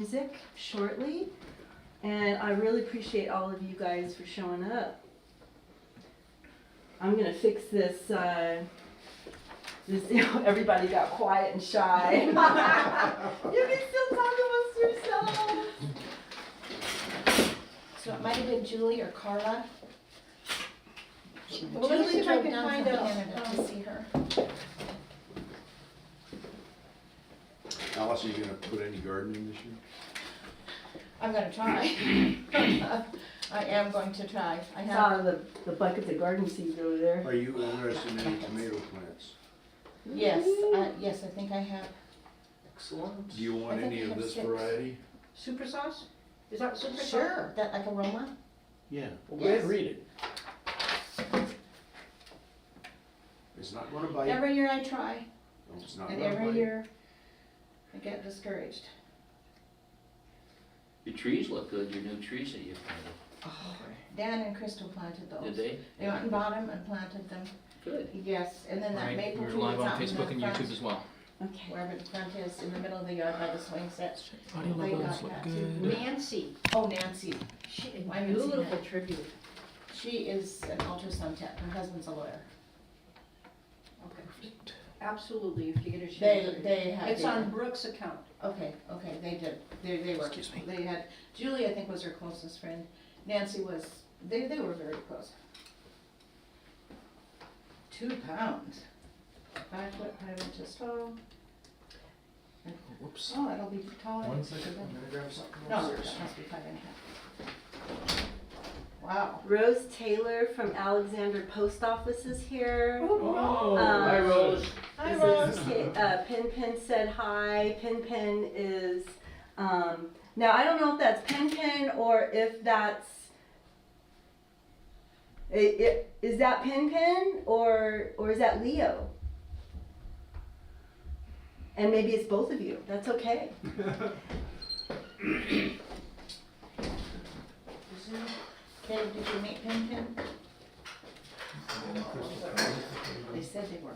music shortly, and I really appreciate all of you guys for showing up. I'm gonna fix this, everybody got quiet and shy. You can still talk amongst yourselves. So it might have been Julie or Carla. Well, let me see if I drove can down find from out. Canada to see her. Alice, are you gonna put any gardening this year? I'm gonna try. I am going to try. I I have, saw the buckets of garden seeds over there. Are you interested in any tomato plants? yes, yes, I think I have. Excellent. Do you want I think any I of have this 6. variety? Super sauce? Is that super sauce? Sure, that like aroma? Yeah. Well, go ahead Yes. and read it. It's not gonna bite. Every year I try, No, it's not and gonna every bite. year I get discouraged. Your trees look good, your new trees that you've planted. Dan and Crystal planted those. Did they? They went and bought them and planted them. Good. Yes, and then that Right, maple we're tree live that's on out in Facebook the and front, YouTube as well. Okay. wherever the front is, in the middle of the yard by the swing set. Audio They levels got look that good. Nancy, Oh, Nancy. she, I haven't seen beautiful that. tribute. She is an ultrasound tech. Her husband's a lawyer. Okay. Absolutely, if you get a chance. They had. It's on Brooke's account. Okay, they did. They were. Excuse me. They had, Julie, I think, was her closest friend. Nancy was, they were very close. 2 pounds. 5 foot 5 inches tall. Whoops. Oh, it'll be taller. 1 second, I'm gonna grab something No, that upstairs. must be 5.5. Wow. Rose Taylor from Alexander Post Office is here. Oh, hi, Rose. Hi, This Rose. is Pin Pin said hi. Pin Pin is, now I don't know if that's Pin Pin or if that's, is that Pin Pin or is that Leo? And maybe it's both of you. That's okay. Caleb, did you meet Pin Pin? They said they were.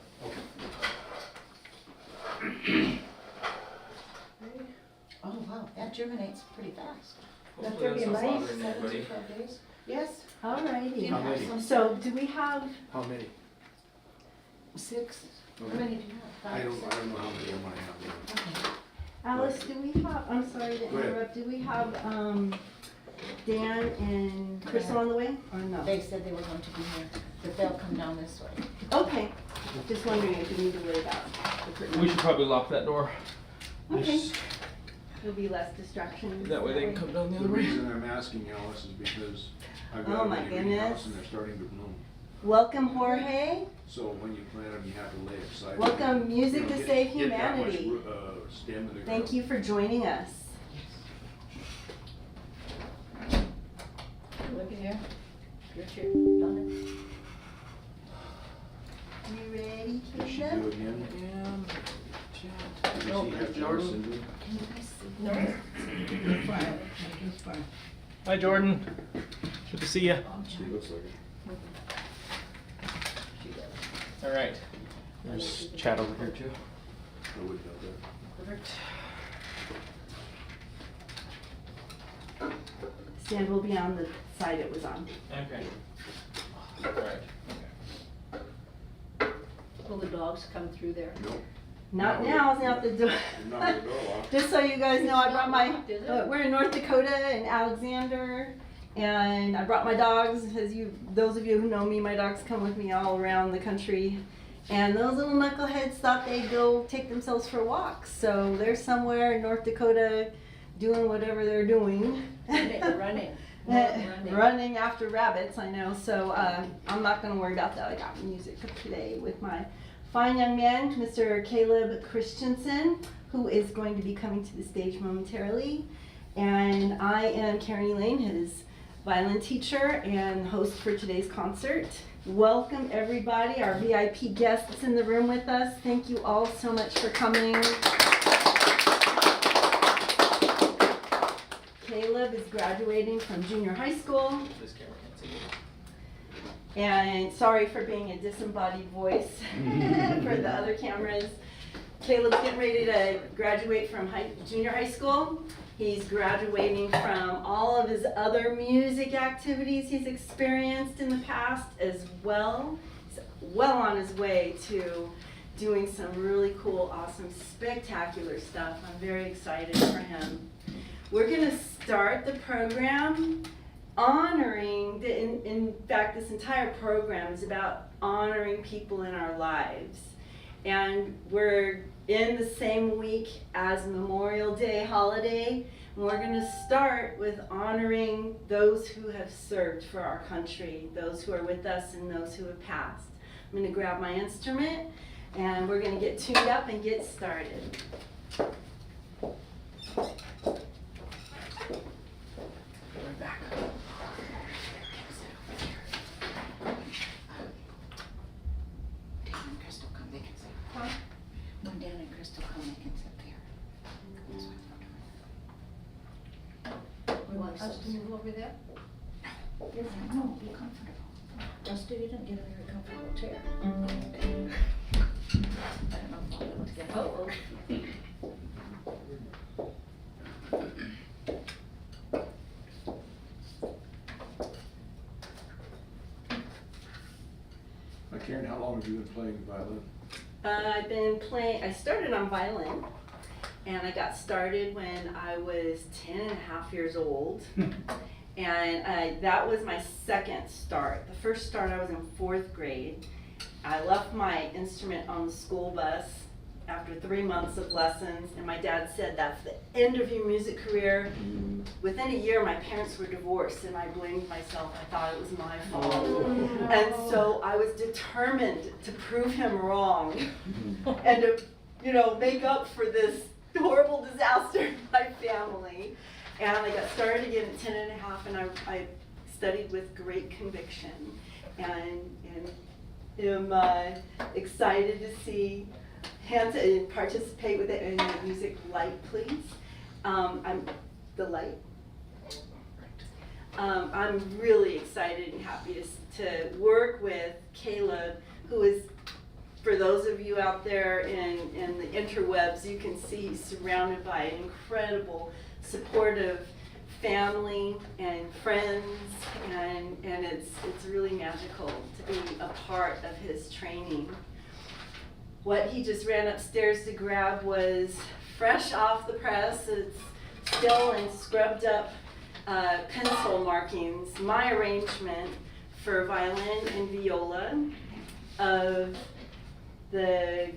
Oh, wow, that germinates pretty fast. That's Hopefully gonna be that's not nice. bothering 7 to anybody. 12 days. Yes. Alrighty. How many? So do we have, How many? 6. How Okay. many do you have? I 5, don't 6? know how many I might have. Okay. Alice, do we have, I'm sorry to Go ahead. interrupt, do we have, Dan and Crystal on the way or no? They said they were going to be here, but they'll come down this way. Okay, just wondering if we need to worry about the curtain. We should probably lock that door. Okay, Just- there'll be less distractions. That way they can come down the The other way. reason I'm asking Alice is because I've Oh got my them in a greenhouse goodness. and they're starting to bloom. Welcome, Jorge. So when you plant them, you have to lay it beside. Welcome, Music You to don't Save get that much Humanity. stem in the ground. Thank you for joining us. Look at here. Your chair, Donna. You ready, Did she Caleb? do it again? And chat. Did No, she have Jordan. Jordan syndrome? Can you guys see? No. Hi, Jordan. Good to see you. She looks like it. All right. There's chat over here too. I wouldn't know that. Perfect. Stand will be on the side it was on. Okay. All right. Okay. Will the dogs come through there? Nope. Not No. now, it's not the door. Not at all. Just so you guys know, I brought my, Is it? we're in North Dakota and Alexander, and I brought my dogs, those of you who know me, my dogs come with me all around the country. And those little knuckleheads thought they'd go take themselves for walks, so they're somewhere in North Dakota doing whatever they're doing. Running. Running. Running after rabbits, I know, so I'm not gonna worry about that. I got music to play with my fine young man, Mr. Caleb Christensen, who is going to be coming to the stage momentarily. And I am Karen Elaine, his violin teacher and host for today's concert. Welcome everybody, our VIP guests in the room with us. Thank you all so much for coming. Caleb is graduating from junior high school. This camera can't see it. And sorry for being a disembodied voice for the other cameras. Caleb's getting ready to graduate from junior high school. He's graduating from all of his other music activities he's experienced in the past as well. He's well on his way to doing some really cool, awesome, spectacular stuff. I'm very excited for him. We're gonna start the program honoring, in fact, this entire program is about honoring people in our lives. And we're in the same week as Memorial Day holiday, and we're gonna start with honoring those who have served for our country, those who are with us and those who have passed. I'm gonna grab my instrument, and we're gonna get tuned up and get started. We're back. Dan and Crystal come, they can sit. Huh? When Dan and Crystal come, they can sit there. That's what You want us to move over there? I'm doing. No, be comfortable. Just you didn't get a very comfortable chair. I don't know if I'll be able to get Oh, over. Karen, how long have you been playing the violin? I've been playing, I started on violin, and I got started when I was 10 and a half years old. And that was my second start. The first start, I was in 4th grade. I left my instrument on the school bus after 3 months of lessons, and my dad said, "That's the end of your music career." Within a year, my parents were divorced, and I blamed myself. I thought it was my fault. And so I was determined to prove him wrong and to, make up for this horrible disaster in my family. And I got started again at 10 and a half, and I studied with great conviction, and am excited to see hands and participate with it. And the music light, please. I'm the light. I'm really excited and happy to work with Caleb, who is, for those of you out there in the interwebs, you can see he's surrounded by an incredible, supportive family and friends, and it's really magical to be a part of his training. What he just ran upstairs to grab was fresh off the press. It's still in scrubbed up pencil markings, my arrangement for violin and viola of the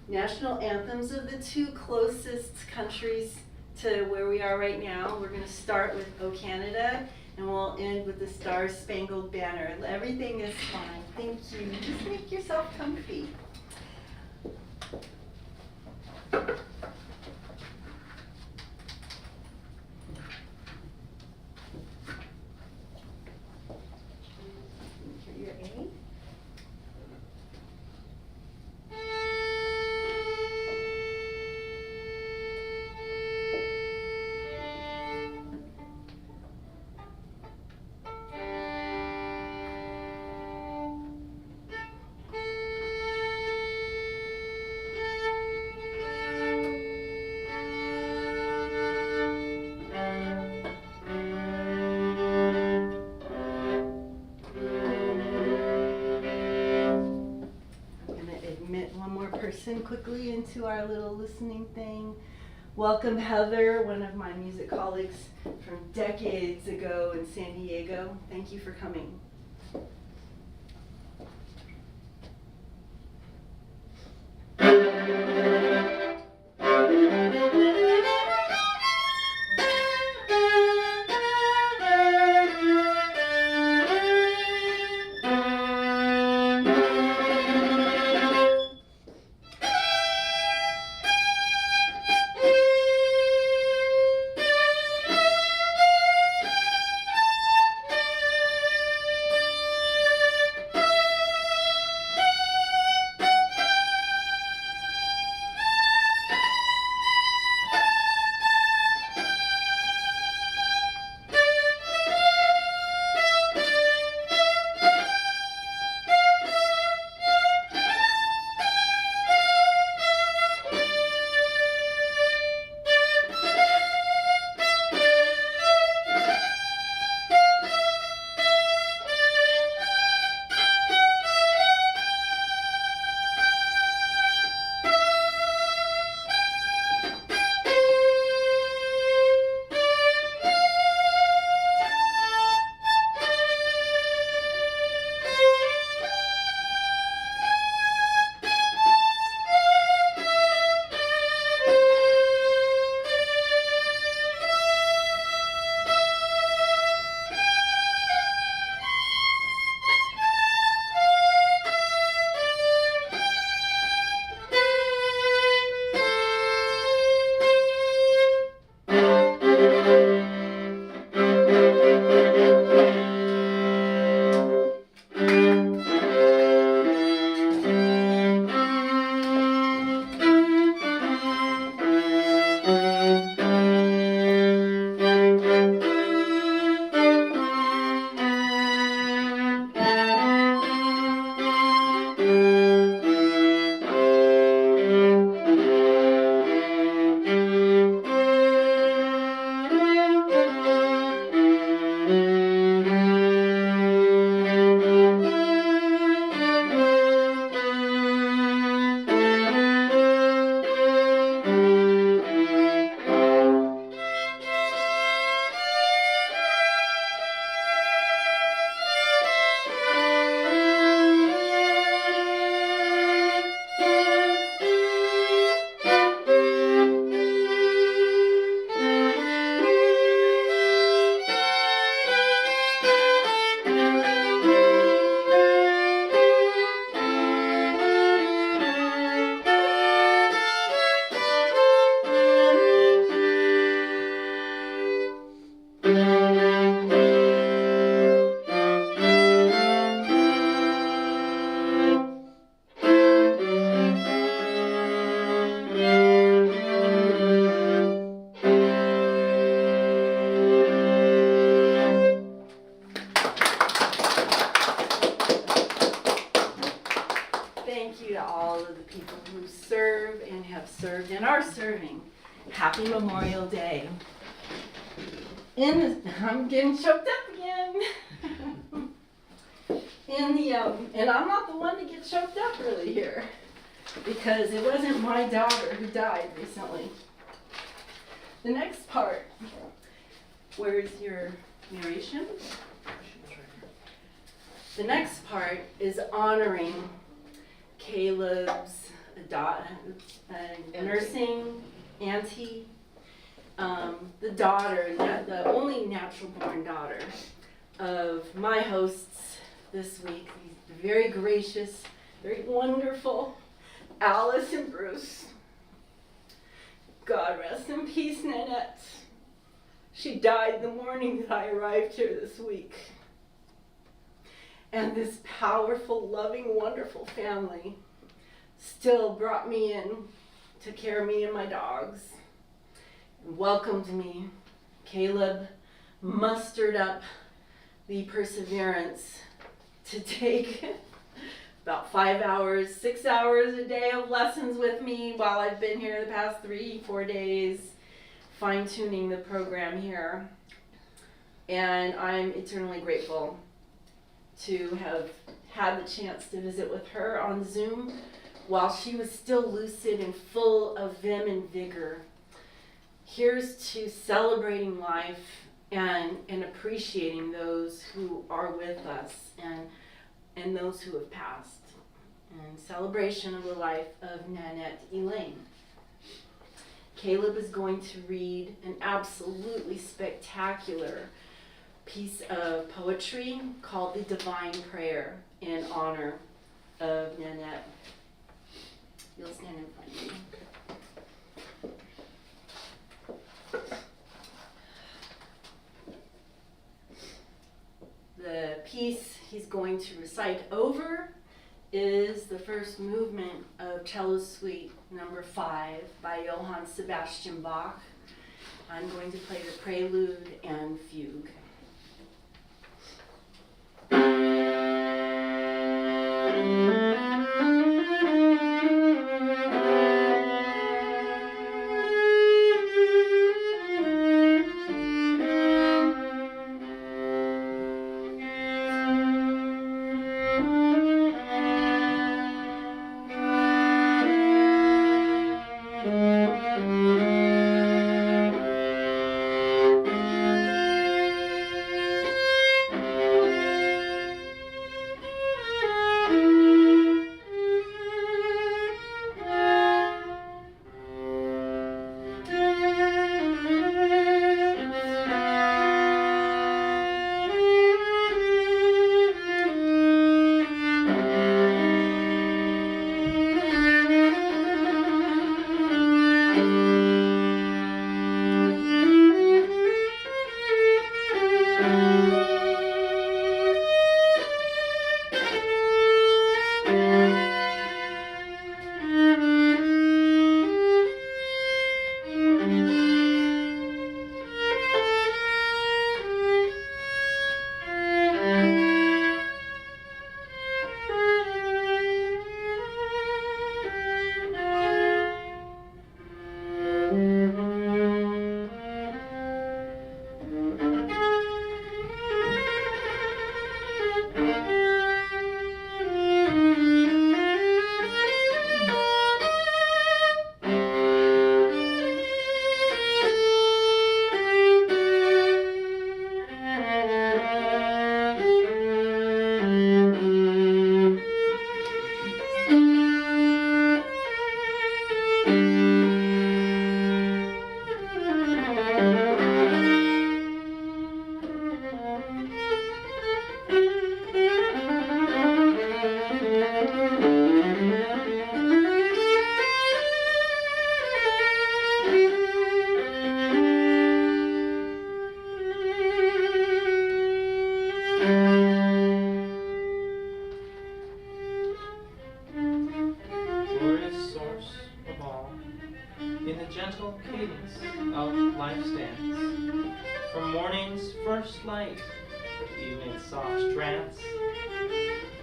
national anthems of the 2 closest countries to where we are right now. We're going to start with O Canada, and we'll end with the Star Spangled Banner. Everything is fine. Thank you. Just make yourself comfy. Your A. Quickly into our little listening thing. Welcome Heather, one of my music colleagues from decades ago in San Diego. Thank you for coming. serving. Happy Memorial Day. I'm getting choked up again. And I'm not the one to get choked up really here, because it wasn't my daughter who died recently. The next part, where's your narration? The next part is honoring Caleb's nursing auntie, the daughter, the only natural born daughter of my hosts this week. These very gracious, very wonderful Alice and Bruce. God rest in peace, Nanette. She died the morning that I arrived here this week. And this powerful, loving, wonderful family still brought me in, took care of me and my dogs, and welcomed me. Caleb mustered up the perseverance to take about 5 hours, 6 hours a day of lessons with me while I've been here the past 3-4 days, fine-tuning the program here. And I'm eternally grateful to have had the chance to visit with her on Zoom while she was still lucid and full of vim and vigor. Here's to celebrating life and appreciating those who are with us and those who have passed. And celebration of the life of Nanette Elaine. Caleb is going to read an absolutely spectacular piece of poetry called The Divine Prayer in honor of Nanette. You'll stand in front of me. The piece he's going to recite over is the first movement of Cello Suite number 5 by Johann Sebastian Bach. I'm going to play the prelude and fugue.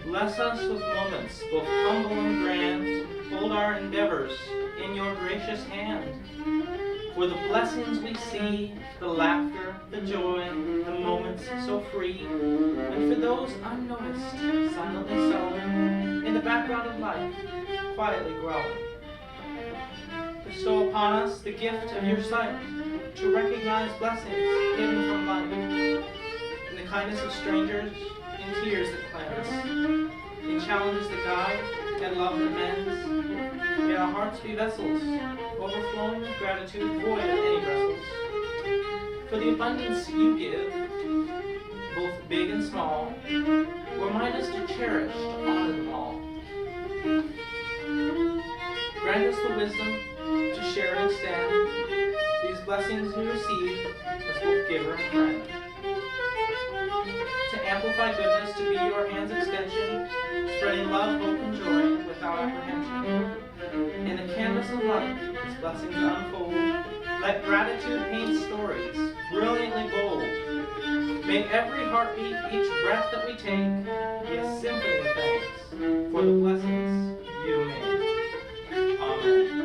Bless us with moments, both humble and grand, hold our endeavors in your gracious hand. For the blessings we see, the laughter, the joy, the moments so free, and for those unnoticed, silently sowing, in the background of life, quietly growing. Bestow upon us the gift of your sight, to recognize blessings hidden from life, in the kindness of strangers, in tears that cleanse, in challenges that guide, and love that mends. May our hearts be vessels, overflowing with gratitude, void of any vessels. For the abundance you give, both big and small, remind us to cherish, honor them all. Grant us the wisdom to share and extend these blessings we receive as both giver and friend. To amplify goodness, to be your hand's extension, spreading love, hope, and joy without apprehension. In the canvas of life, as blessings unfold, let gratitude paint stories, brilliantly bold. May every heartbeat, each breath that we take, be a symphony of thanks for the blessings you made. Amen.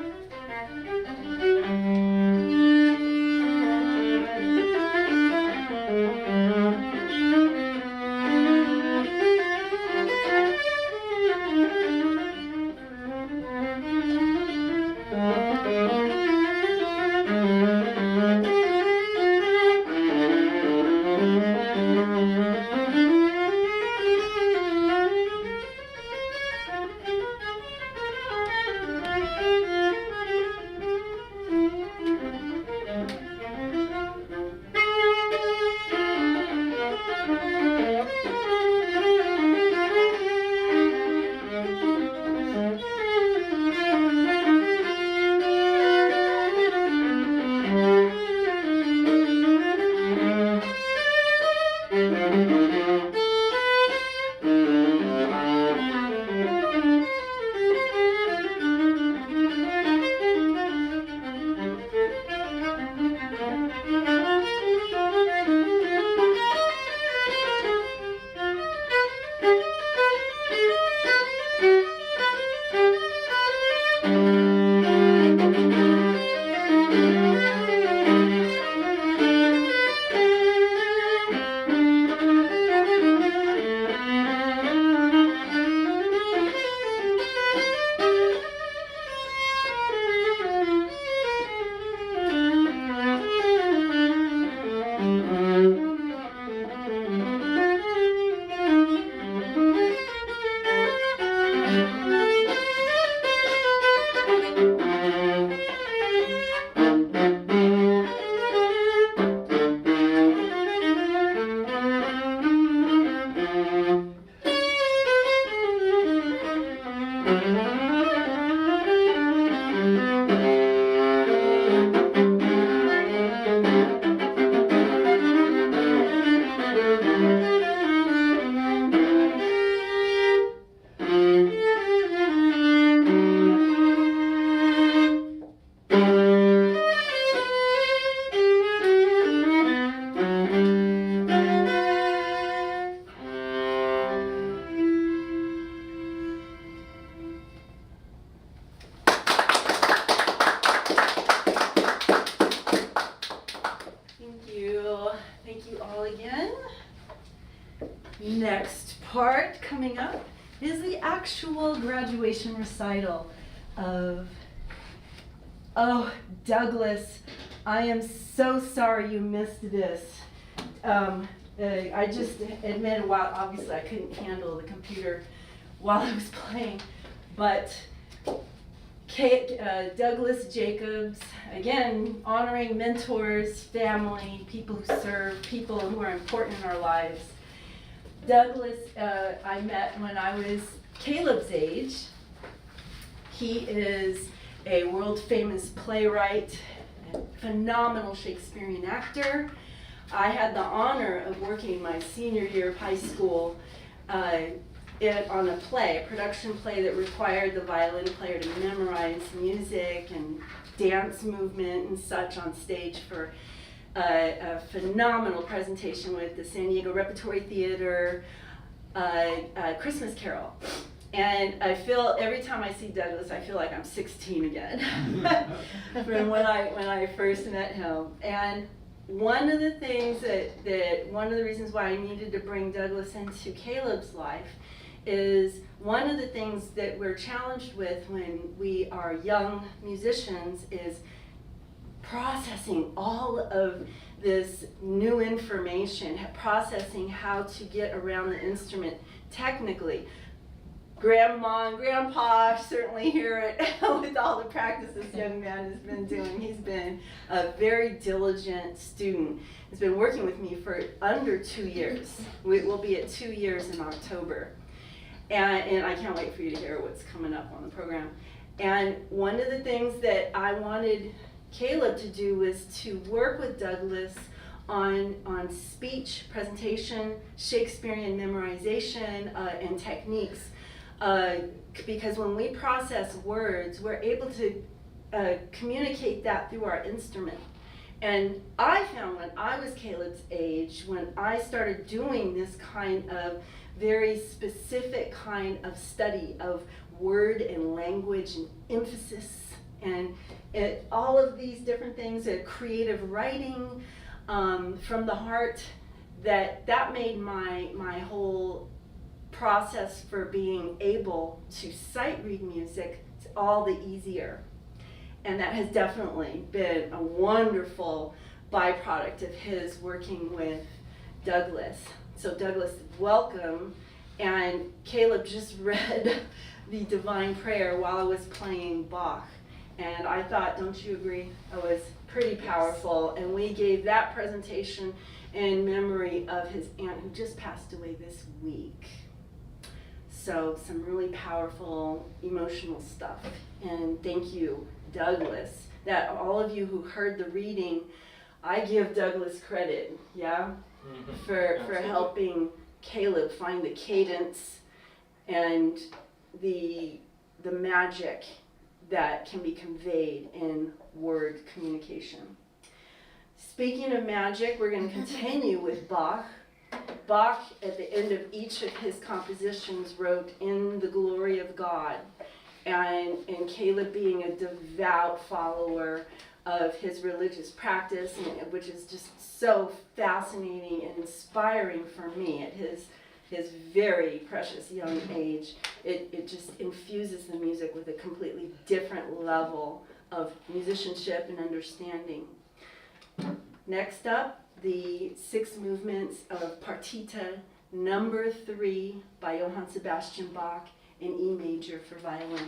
Next part coming up is the actual graduation recital of, oh, Douglas, I am so sorry you missed this. I just admitted, while obviously I couldn't handle the computer while I was playing, but Douglas Jacobs, again, honoring mentors, family, people who serve, people who are important in our lives. Douglas, I met when I was Caleb's age. He is a world famous playwright, a phenomenal Shakespearean actor. I had the honor of working my senior year of high school on a play, a production play that required the violin player to memorize music and dance movement and such on stage for a phenomenal presentation with the San Diego Repertory Theater, Christmas Carol. And I feel, every time I see Douglas, I feel like I'm 16 again from when I first met him. And one of the things one of the reasons why I needed to bring Douglas into Caleb's life is one of the things that we're challenged with when we are young musicians is processing all of this new information, processing how to get around the instrument technically. Grandma and Grandpa certainly hear it with all the practice this young man has been doing. He's been a very diligent student. He's been working with me for under 2 years. We'll be at 2 years in October. And I can't wait for you to hear what's coming up on the program. And one of the things that I wanted Caleb to do was to work with Douglas on speech, presentation, Shakespearean memorization, and techniques. Because when we process words, we're able to communicate that through our instrument. And I found when I was Caleb's age, when I started doing this kind of very specific kind of study of word and language and emphasis and all of these different things, creative writing from the heart, that made my whole process for being able to sight read music all the easier. And that has definitely been a wonderful byproduct of his working with Douglas. So Douglas, welcome. And Caleb just read the Divine Prayer while I was playing Bach. And I thought, don't you agree? It was pretty powerful. And we gave that presentation in memory of his aunt who just passed away this week. So some really powerful emotional stuff. And thank you, Douglas. That all of you who heard the reading, I give Douglas credit, yeah, for helping Caleb find the cadence and the magic that can be conveyed in word communication. Speaking of magic, we're going to continue with Bach. Bach, at the end of each of his compositions, wrote "In the Glory of God." And Caleb, being a devout follower of his religious practice, which is just so fascinating and inspiring for me at his very precious young age, it just infuses the music with a completely different level of musicianship and understanding. Next up, the 6 movements of Partita number 3 by Johann Sebastian Bach in E major for violin.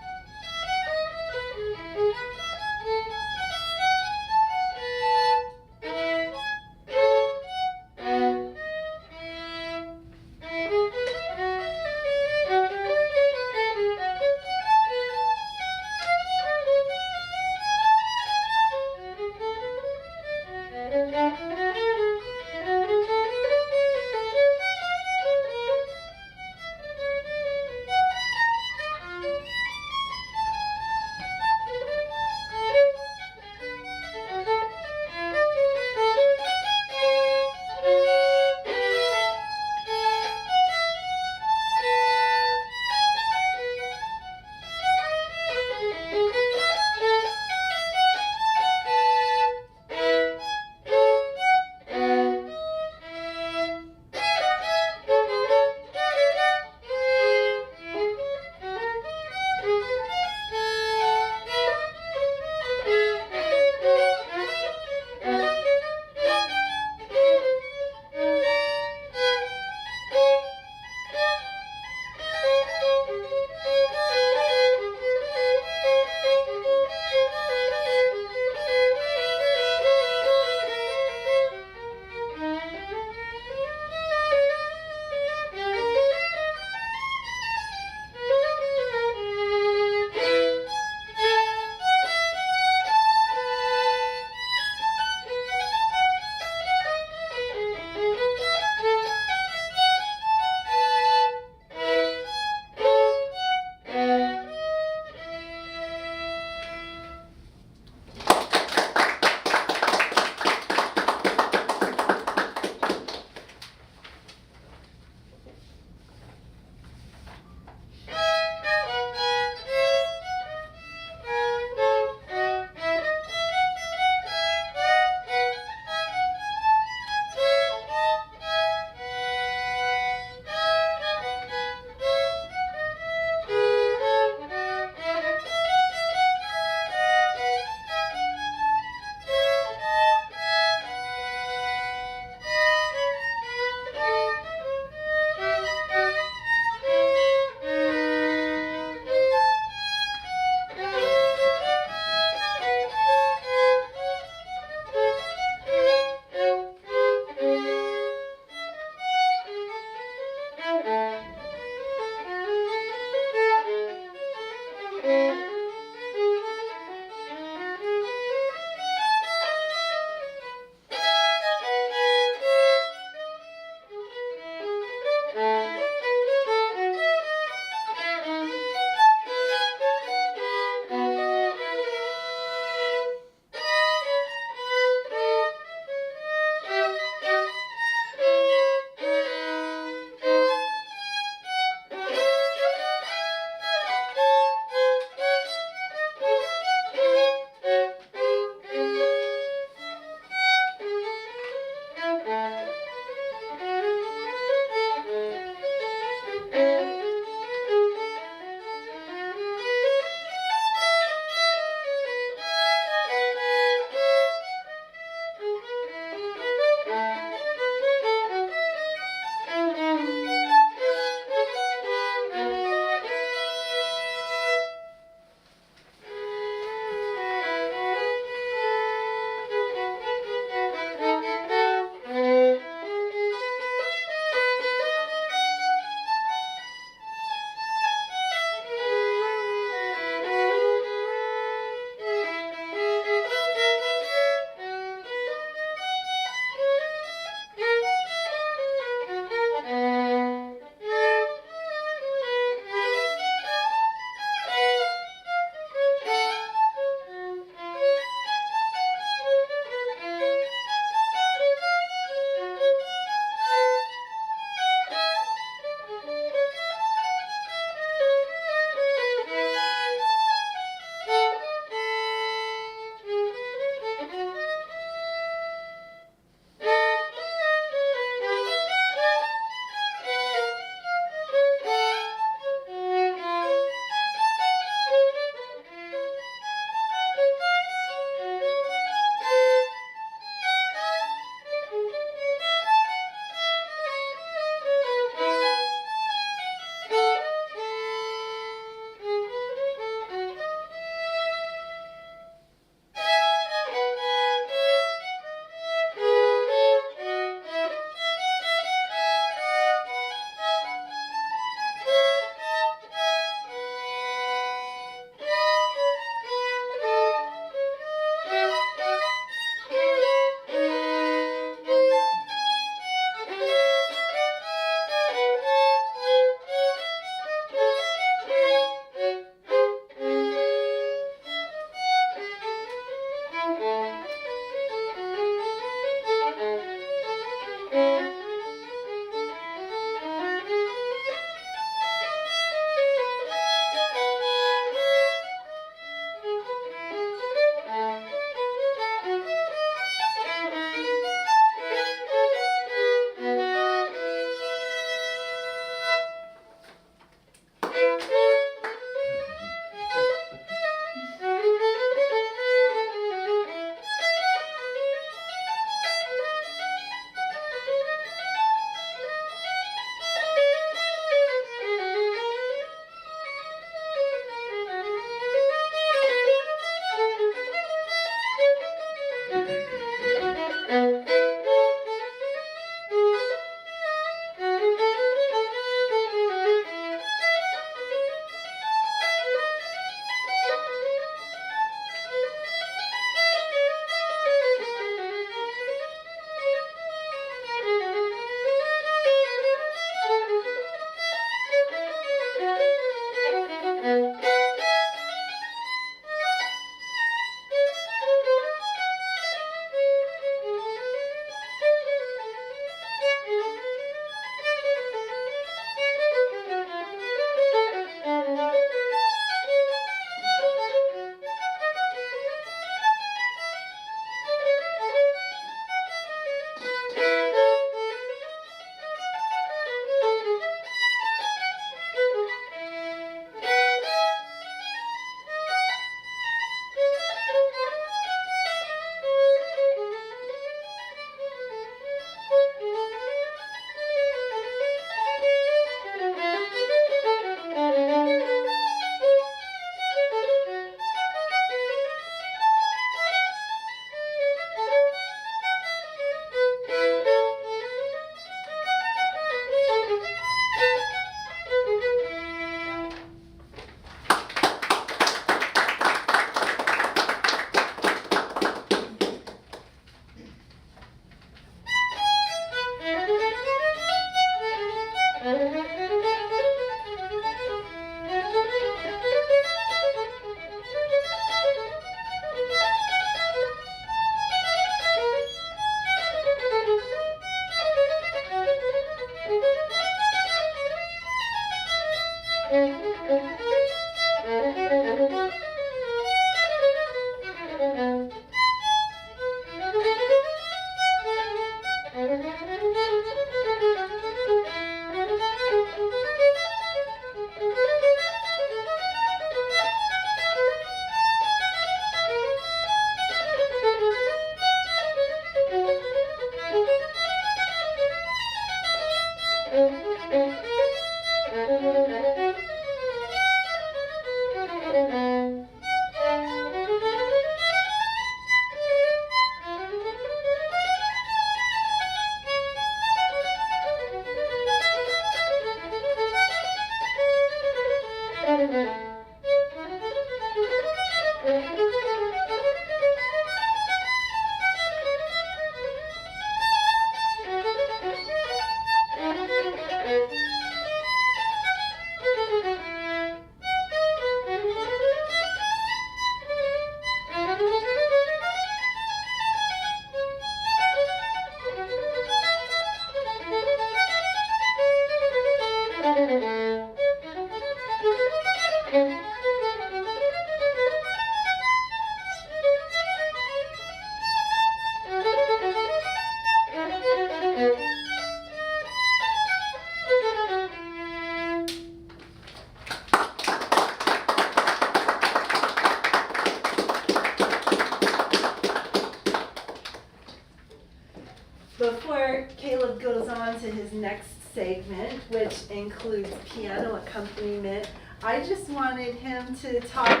Before Caleb goes on to his next segment, which includes piano accompaniment, I just wanted him to talk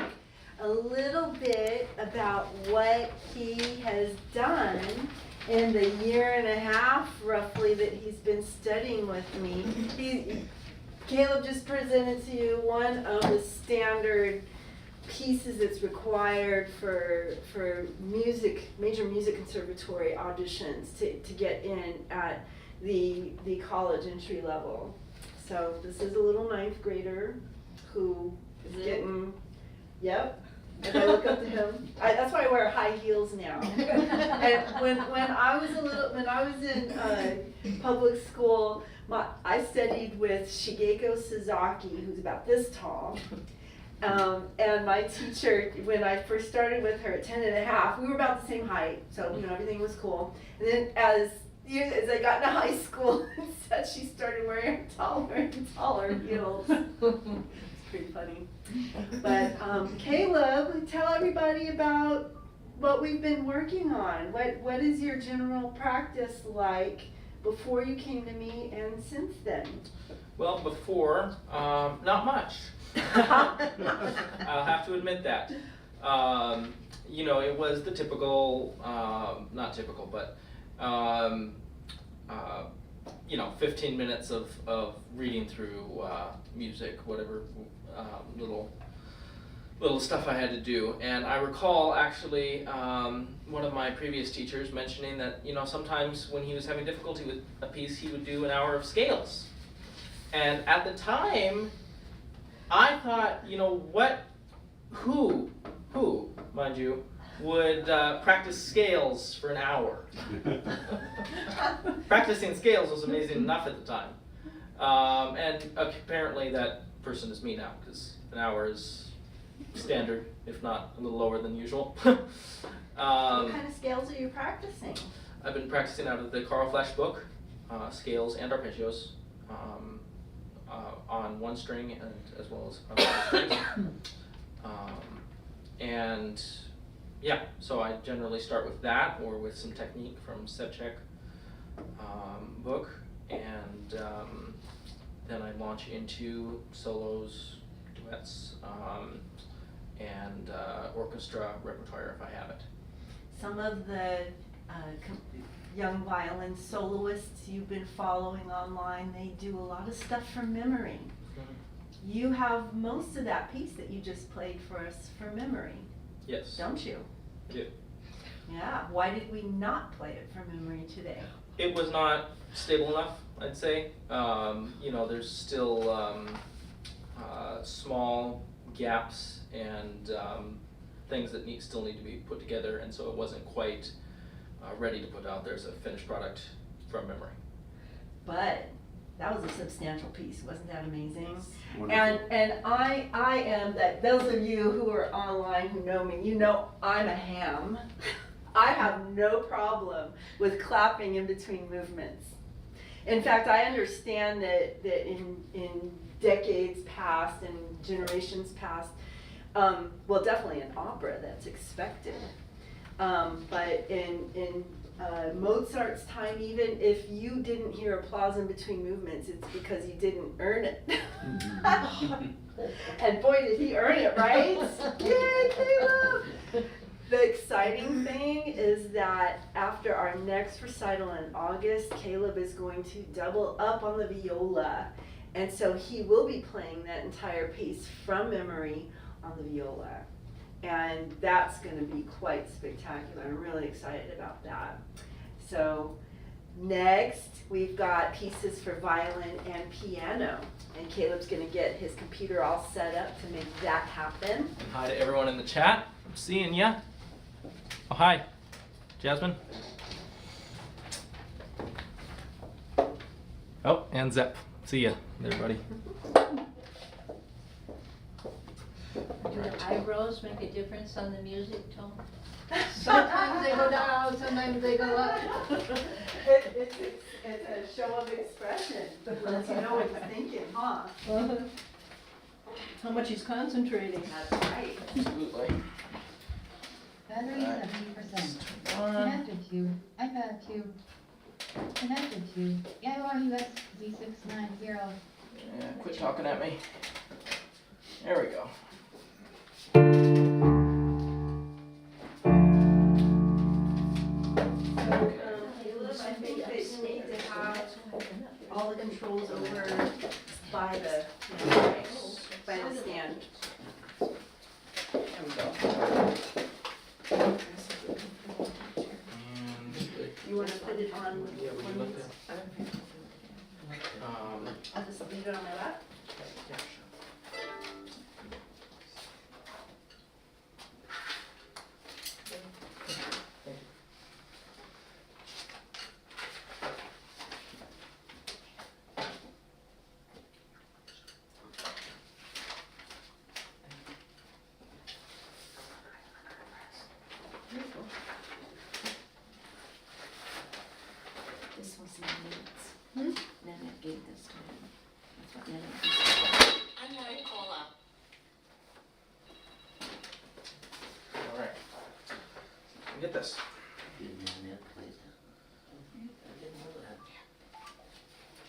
a little bit about what he has done in the year and a half, roughly, that he's been studying with me. Caleb just presented to you one of the standard pieces that's required for major music conservatory auditions to get in at the college entry level. So this is a little ninth grader who is getting, yep. As I look up to him, that's why I wear high heels now. And when I was in public school, I studied with Shigeko Suzuki, who's about this tall. And my teacher, when I first started with her at 10 and a half, we were about the same height, so everything was cool. And then as I got into high school, she started wearing taller and taller heels. It's pretty funny. But Caleb, tell everybody about what we've been working on. What is your general practice like before you came to me and since then? Well, before, not much. I'll have to admit that. It was the typical, not typical, but 15 minutes of reading through music, whatever little stuff I had to do. And I recall actually one of my previous teachers mentioning that sometimes when he was having difficulty with a piece, he would do an hour of scales. And at the time, I thought, who, mind you, would practice scales for an hour? Practicing scales was amazing enough at the time. And apparently that person is me now, because an hour is standard, if not a little lower than usual. What kind of scales are you practicing? I've been practicing out of the Carl Flash book, scales and arpeggios. On one string and as well as on other strings. And yeah, so I generally start with that or with some technique from Sebchek book, and then I launch into solos, duets, and orchestra repertoire if I have it. Some of the young violin soloists you've been following online, they do a lot of stuff from memory. Mm-hmm. You have most of that piece that you just played for us from memory. Yes. Don't you? I do. Yeah. Why did we not play it from memory today? it was not stable enough, I'd say. You know, there's still small gaps and things that still need to be put together, and so it wasn't quite ready to put out there as a finished product from memory. But that was a substantial piece, wasn't that amazing? Wonderful. And I am, that those of you who are online who know me, you know I'm a ham. I have no problem with clapping in between movements. In fact, I understand that in decades past and generations past, well, definitely in opera that's expected. But in Mozart's time, even if you didn't hear applause in between movements, it's because you didn't earn it. And boy, did he earn it, right? Yay, Caleb! The exciting thing is that after our next recital in August, Caleb is going to double up on the viola. And so he will be playing that entire piece from memory on the viola. And that's going to be quite spectacular. I'm really excited about that. So next, we've got pieces for violin and piano. And Caleb's going to get his computer all set up to make that happen. And hi to everyone in the chat. I'm seeing ya. Oh, hi, Jasmine. Oh, and Zep. See ya, everybody. Do the eyebrows make a difference on the music tone? Sometimes they go down, sometimes they go up. It's a show of expression, but lets you know what he's thinking, huh? How much he's concentrating. That's right. Absolutely. Battery Alright. 70%. One. Connected to iPad 2. Connected to DIY US Z690. Yeah, quit talking at me. There we go. Caleb, I think that you need to have all the controls over by the stand. There we go. And You wanna put it on? yeah, would you like to? I'll just leave it on my lap. Yeah, sure. This was Nanette. Nanette gave this to him. That's what Nanette did. I'm Lauren Cola. All right. Get this. Didn't know that place. I didn't know that.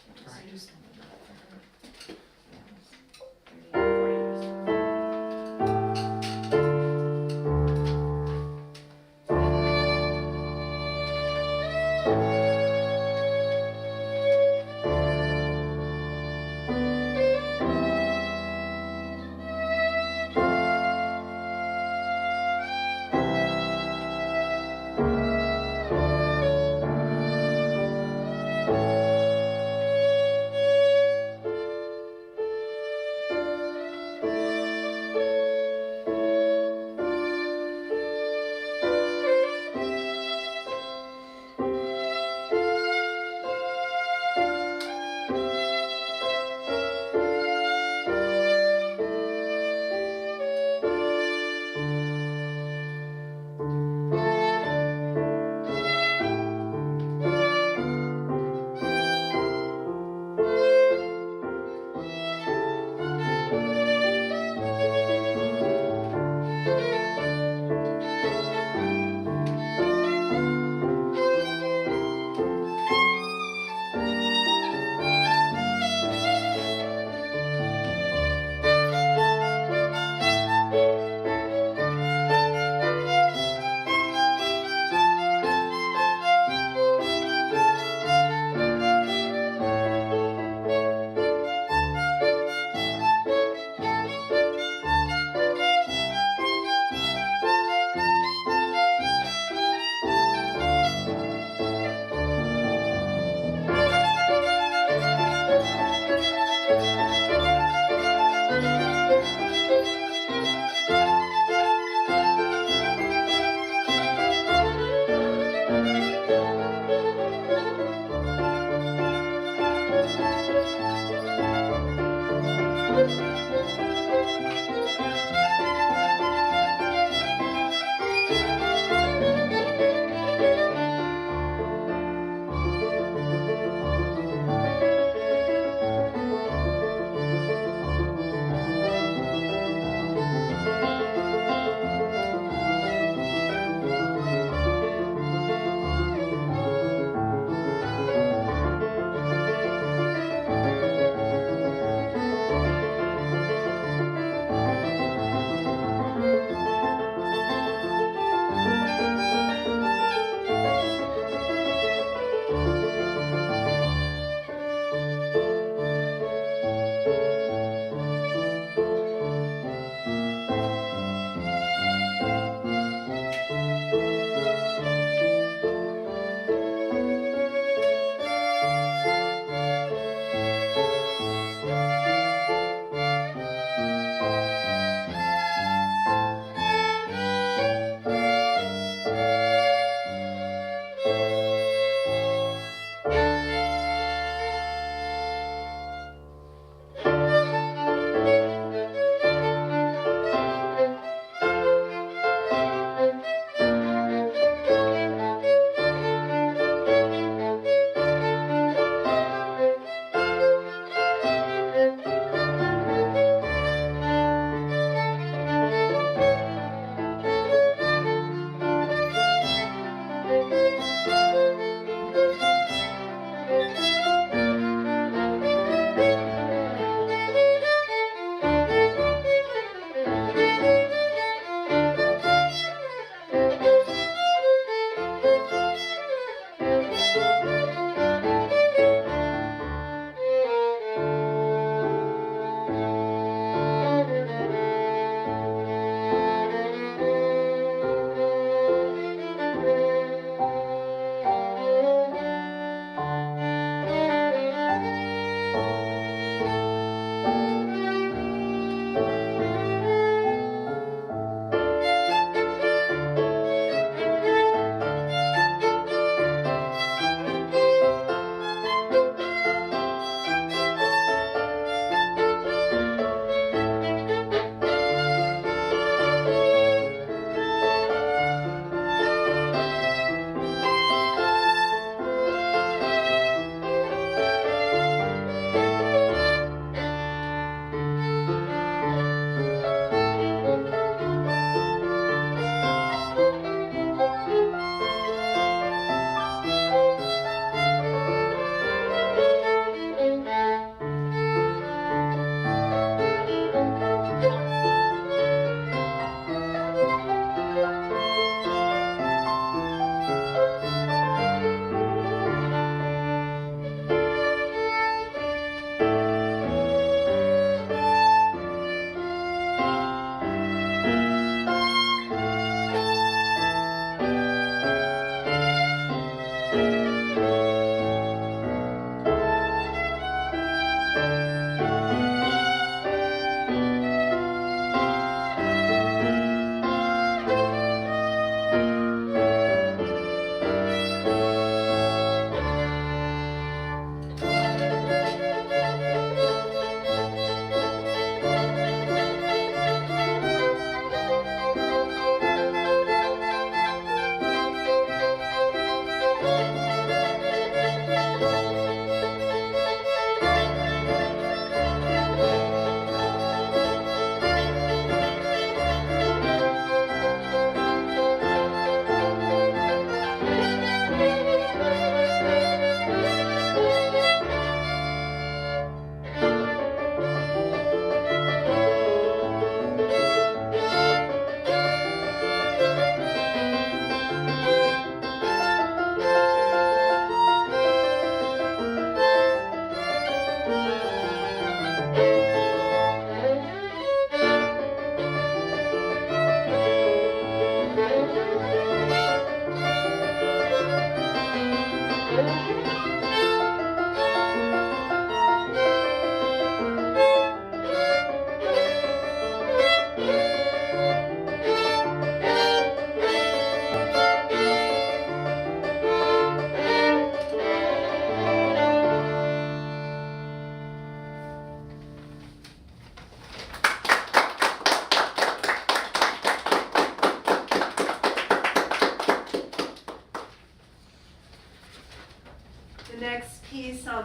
It was Right. used on the dot for her. That was 30 or 40 years ago.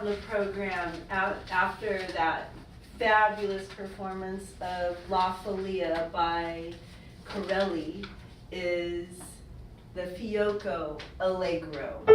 on the program after that fabulous performance of La Folia by Corelli is the Fiocco Allegro.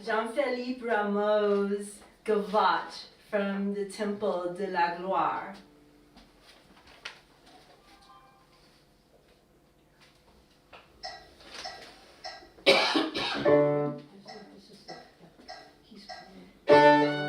Jean-Philippe Rameau's Gavotte from the Temple de la Gloire. This is the, he's playing.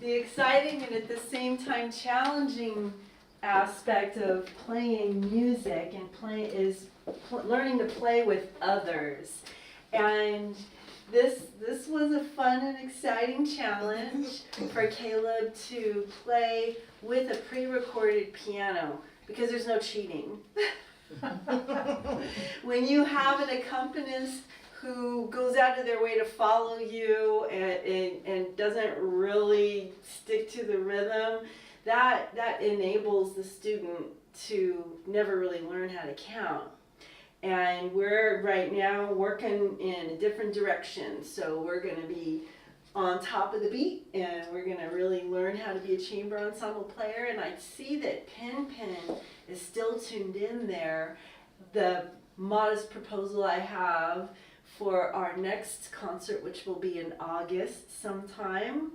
The exciting and at the same time challenging aspect of playing music and learning to play with others. And this was a fun and exciting challenge for Caleb to play with a pre-recorded piano because there's no cheating. When you have an accompanist who goes out of their way to follow you and doesn't really stick to the rhythm, that enables the student to never really learn how to count. And we're right now working in a different direction, so we're going to be on top of the beat and we're going to really learn how to be a chamber ensemble player. And I see that Pin is still tuned in there. The modest proposal I have for our next concert, which will be in August sometime,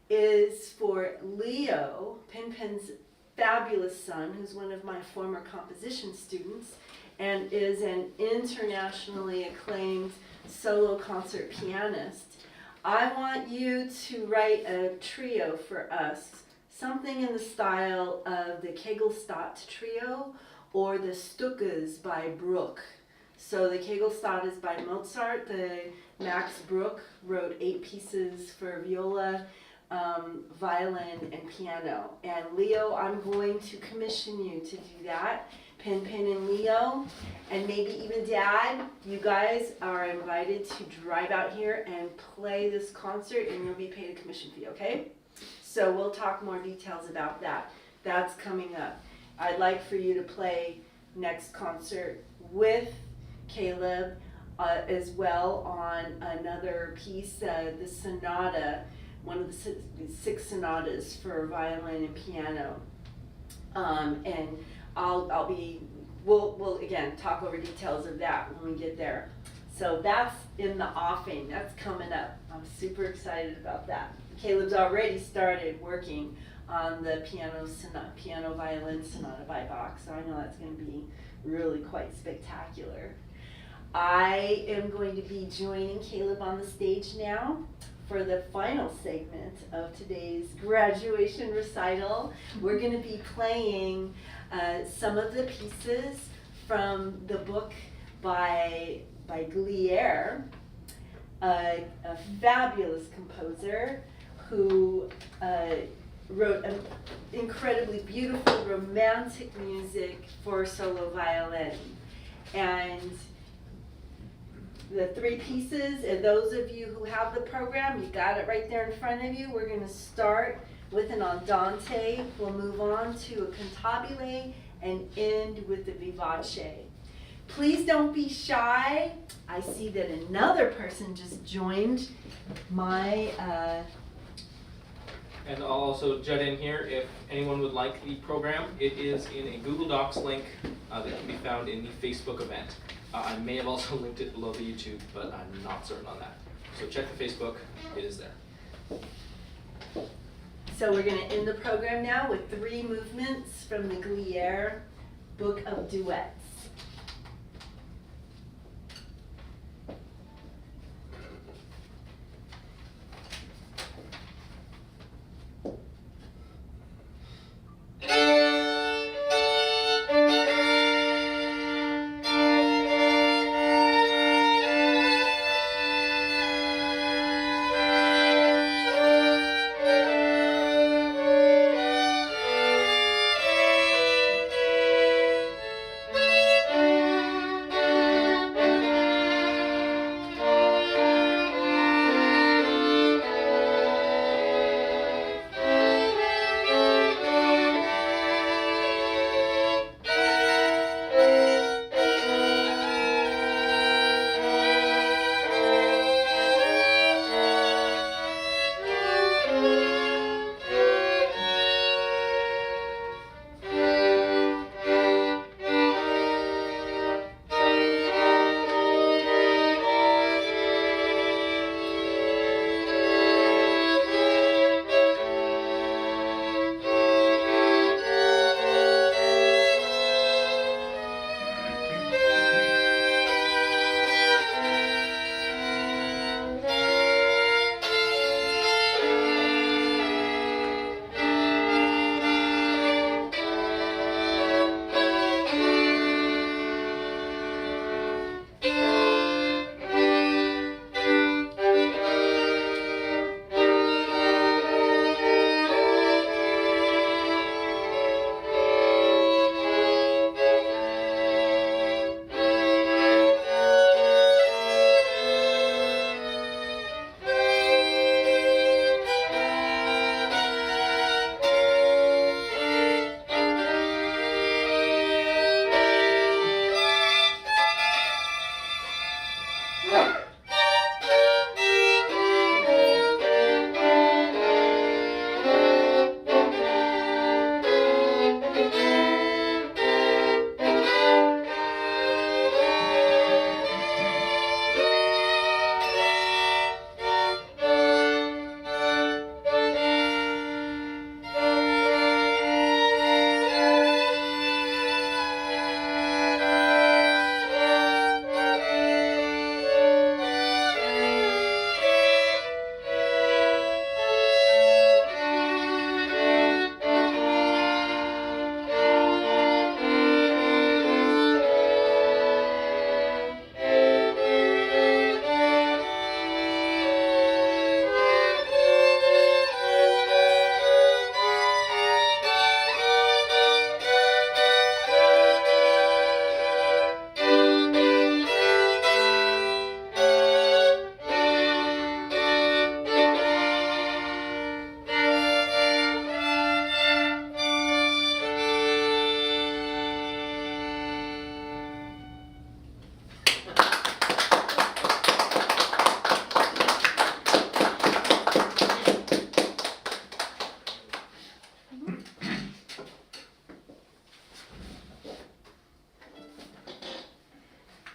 is for Leo, Pin's fabulous son, who's one of my former composition students and is an internationally acclaimed solo concert pianist. I want you to write a trio for us, something in the style of the Kegelstadt Trio or the Stukas by Bruch. So the Kegelstadt is by Mozart. The Max Bruch wrote 8 pieces for viola, violin, and piano. And Leo, I'm going to commission you to do that Pin and Leo, and maybe even Dad, you guys are invited to drive out here and play this concert, and you'll be paid a commission fee, okay? So we'll talk more details about that. That's coming up. I'd like for you to play next concert with Caleb as well on another piece, the sonata, one of the six sonatas for violin and piano. And we'll again talk over details of that when we get there. So that's in the offing, that's coming up. I'm super excited about that. Caleb's already started working on the piano violin sonata by Bach, so I know that's going to be really quite spectacular. I am going to be joining Caleb on the stage now for the final segment of today's graduation recital. We're going to be playing some of the pieces from the book by Gliere, a fabulous composer who wrote an incredibly beautiful romantic music for solo violin. And the three pieces, and those of you who have the program, you got it right there in front of you. We're going to start with an andante, we'll move on to a cantabile, and end with the vivace. Please don't be shy. I see that another person just joined my And I'll also jut in here, if anyone would like the program, it is in a Google Docs link that can be found in the Facebook event. I may have also linked it below the YouTube, but I'm not certain on that. So check the Facebook, it is there. So we're going to end the program now with 3 movements from the Gliere Book of Duets.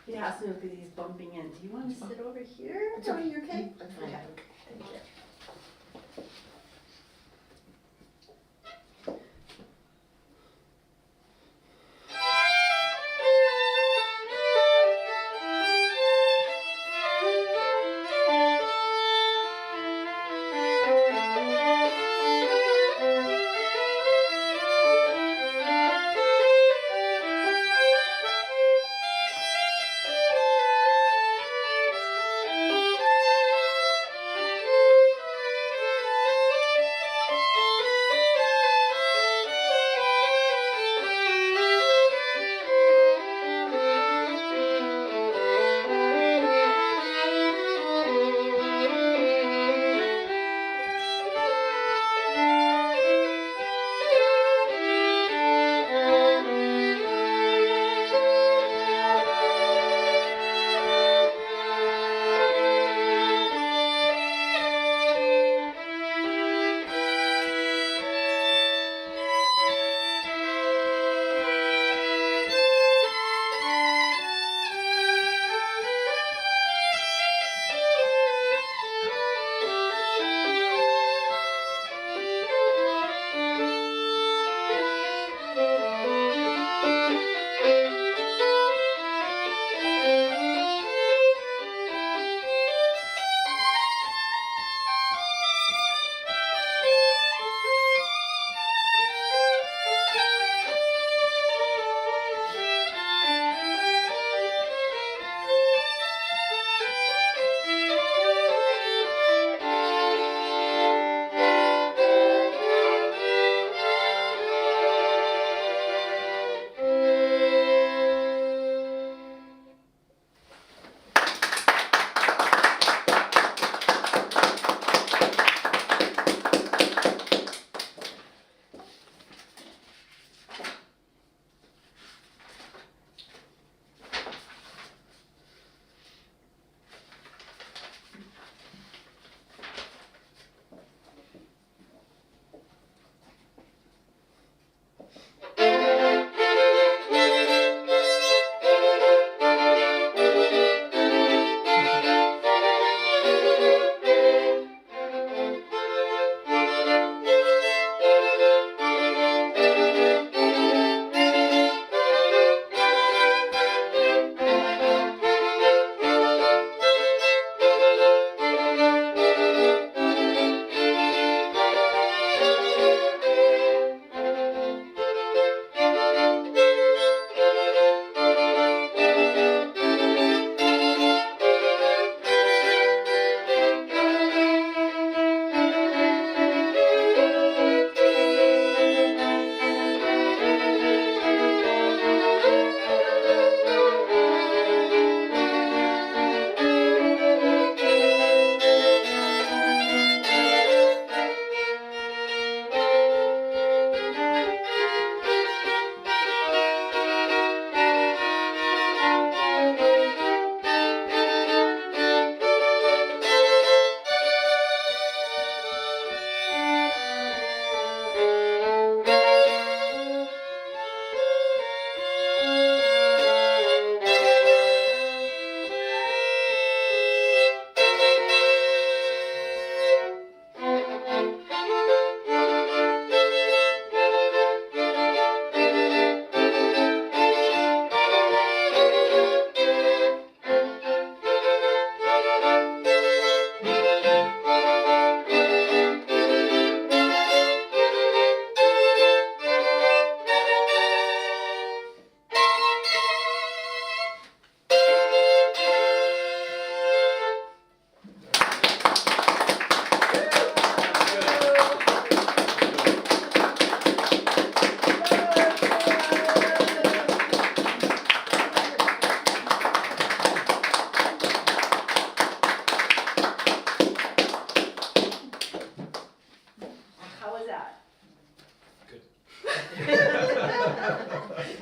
He asked me because he's bumping in. Do you want to sit over here? Are you okay? That's fine. Okay. Thank you.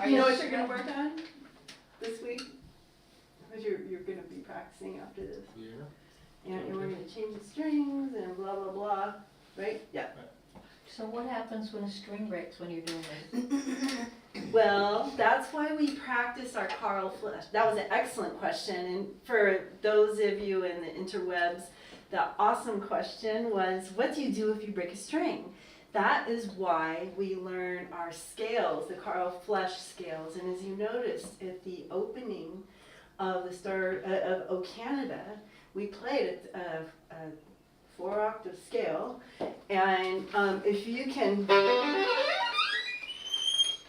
You know what you're gonna work on this week? Because you're gonna be practicing after this. Yeah. And we're gonna change the strings and blah, blah, blah, right? Yeah. So what happens when a string breaks when you're doing this? Well, that's why we practice our Carl Flesch. That was an excellent question. And for those of you in the interwebs, the awesome question was, what do you do if you break a string? That is why we learn our scales, the Carl Flesch scales. And as you noticed at the opening of the start of O Canada, we played a 4-octave scale. And if you can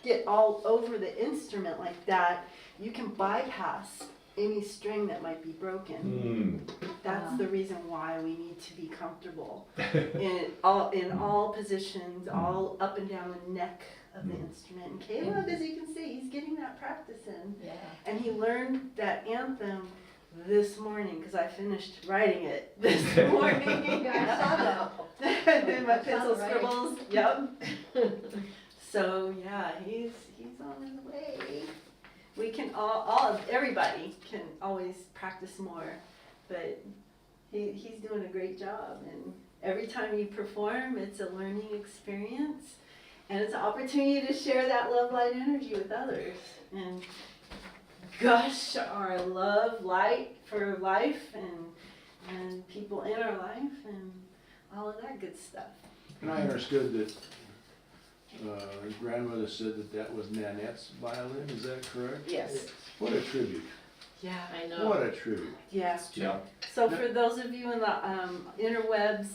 get all over the instrument like that, you can bypass any string that might be broken. That's the reason why we need to be comfortable in all positions, all up and down the neck of the instrument. And Caleb, as you can see, he's getting that practice in. Yeah. And he learned that anthem this morning because I finished writing it this morning. Yeah, I saw that. Did my pencil Right. scribbles. Yep. So yeah, he's on his way. We can everybody can always practice more, but he's doing a great job. And every time you perform, it's a learning experience, and it's an opportunity to share that love, light energy with others, and gush our love, light for life, and people in our life, and all of that good stuff. And I understood that grandmother said that was Nanette's violin, is that correct? Yes. What a tribute. Yeah. I know. What a tribute. Yeah. Yeah. So for those of you in the interwebs,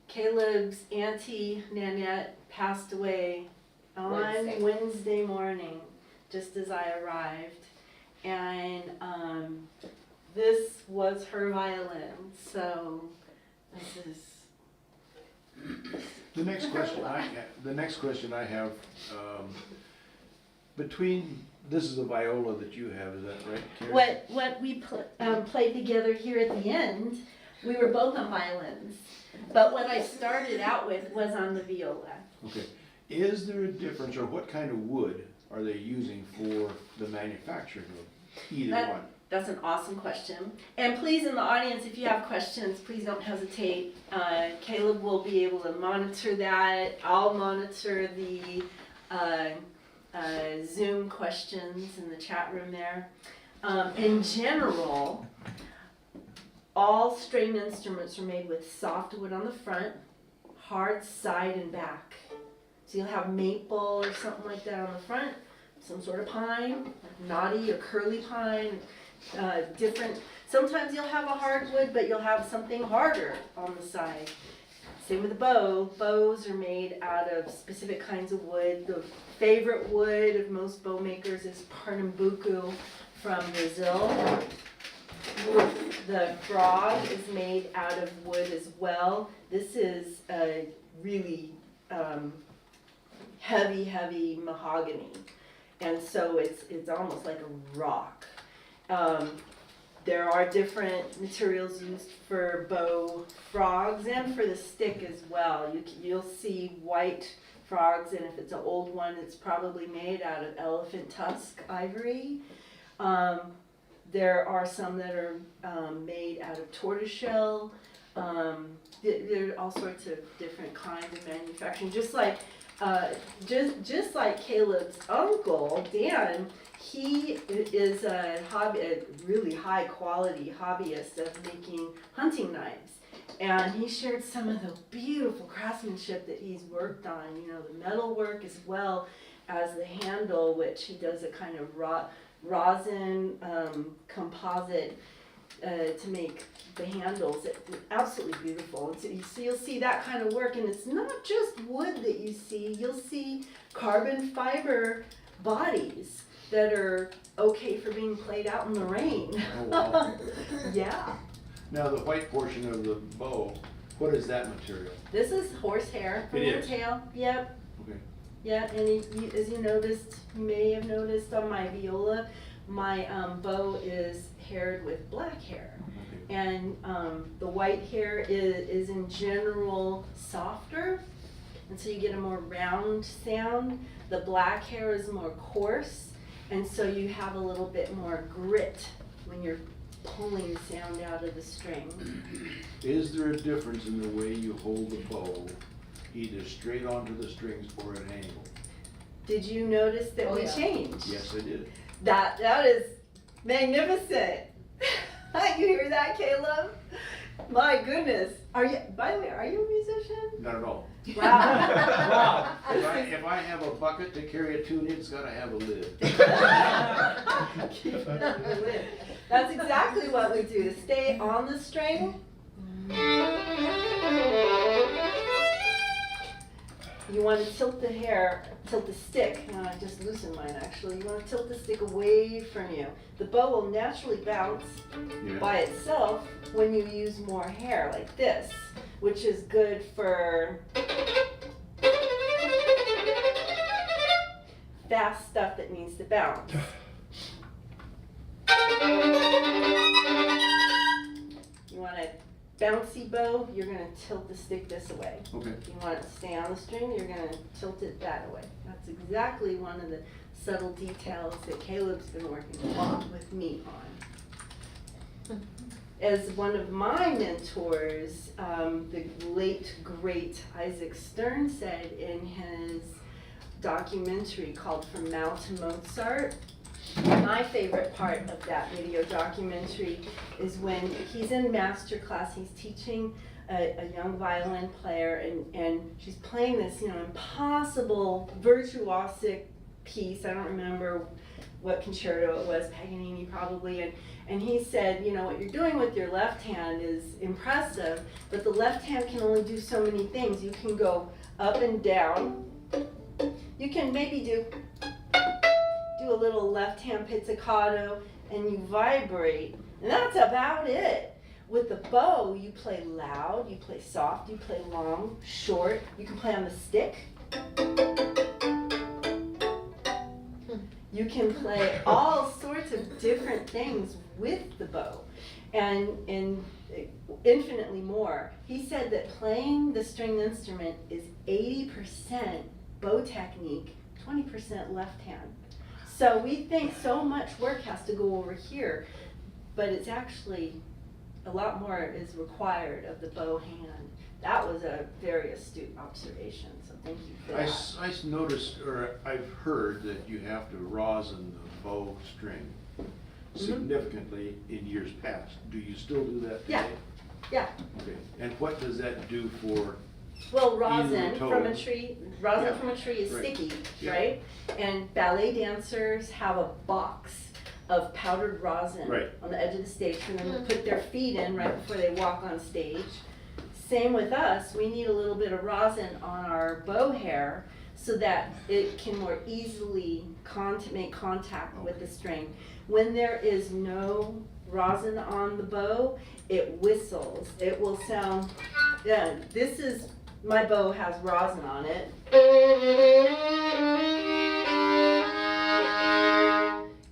Caleb's auntie Nanette passed away on Wednesday morning, just as I arrived, and this was her violin. So this is. The next question I have, between, this is a viola that you have, is that right, Karen? What we played together here at the end, we were both on violins, but what I started out with was on the viola. Okay. Is there a difference, or what kind of wood are they using for the manufacturing of either one? That's an awesome question. And please, in the audience, if you have questions, please don't hesitate. Caleb will be able to monitor that. I'll monitor the Zoom questions in the chat room there. In general, all string instruments are made with soft wood on the front, hard side and back. So you'll have maple or something like that on the front, some sort of pine, like knotty or curly pine. Different. Sometimes you'll have a hardwood, but you'll have something harder on the side. Same with the bow. Bows are made out of specific kinds of wood. The favorite wood of most bow makers is Pernambuco from Brazil. The frog is made out of wood as well. This is a really heavy mahogany, and so it's almost like a rock. There are different materials used for bow frogs and for the stick as well. You'll see white frogs, and if it's an old one, it's probably made out of elephant tusk ivory. There are some that are made out of tortoiseshell. There are all sorts of different kinds of manufacturing. Just like Caleb's uncle, Dan, he is a really high quality hobbyist of making hunting knives. And he shared some of the beautiful craftsmanship that he's worked on, the metal work as well as the handle, which he does a kind of rosin composite to make the handles. Absolutely beautiful. And so you'll see that kind of work, and it's not just wood that you see. You'll see carbon fiber bodies that are okay for being played out in the rain. Oh, wow. Yeah. Now the white portion of the bow, what is that material? This is horsehair from It the is. tail. Yep. Okay. Yeah, and as you may have noticed on my viola, my bow is haired with black hair. Okay. And the white hair is in general softer, and so you get a more round sound. The black hair is more coarse, and so you have a little bit more grit when you're pulling sound out of the string. Is there a difference in the way you hold the bow, either straight onto the strings or at an angle? Did you notice that Oh, we yeah. changed? Yes, I did. That is magnificent. You hear that, Caleb? My goodness. By the way, are you a musician? Not at all. Wow. If I have a bucket to carry a tune in, it's gotta have a lid. Keep it on the lid. That's exactly what we do. To stay on the string. You want to tilt the stick. I just loosened mine actually. You want to tilt the stick away from you. The bow will naturally bounce Yeah. by itself when you use more hair like this, which is good for fast stuff that needs to bounce. You want a bouncy bow, you're going to tilt the stick this way. Okay. If you want it to stay on the string, you're going to tilt it that way. That's exactly one of the subtle details that Caleb's been working a lot with me on. As one of my mentors, the late, great Isaac Stern said in his documentary called From Mao to Mozart, my favorite part of that video documentary is when he's in master class, he's teaching a young violin player, and she's playing this, impossible virtuosic piece. I don't remember what concerto it was, Paganini probably, and he said, what you're doing with your left hand is impressive, but the left hand can only do so many things. You can go up and down. You can maybe do a little left hand pizzicato, and you vibrate, and that's about it. With the bow, you play loud, you play soft, you play long, short, you can play on the stick. You can play all sorts of different things with the bow, and infinitely more. He said that playing the stringed instrument is 80% bow technique, 20% left hand. So we think so much work has to go over here, but it's actually a lot more is required of the bow hand. That was a very astute observation, so thank you for that. I noticed, or I've heard that you have to rosin the bow string significantly in years past. Do you still do that today? Yeah. Okay, and what does that do for? Well, Either rosin toe. from a tree, rosin Yeah. from a tree is Right. sticky, Yeah. right? And ballet dancers have a box of powdered rosin Right. on the edge of the stage for them to put their feet in right before they walk on stage. Same with us, we need a little bit of rosin on our bow hair so that it can more easily make contact with the string. When there is no rosin on the bow, it whistles. It will sound, my bow has rosin on it.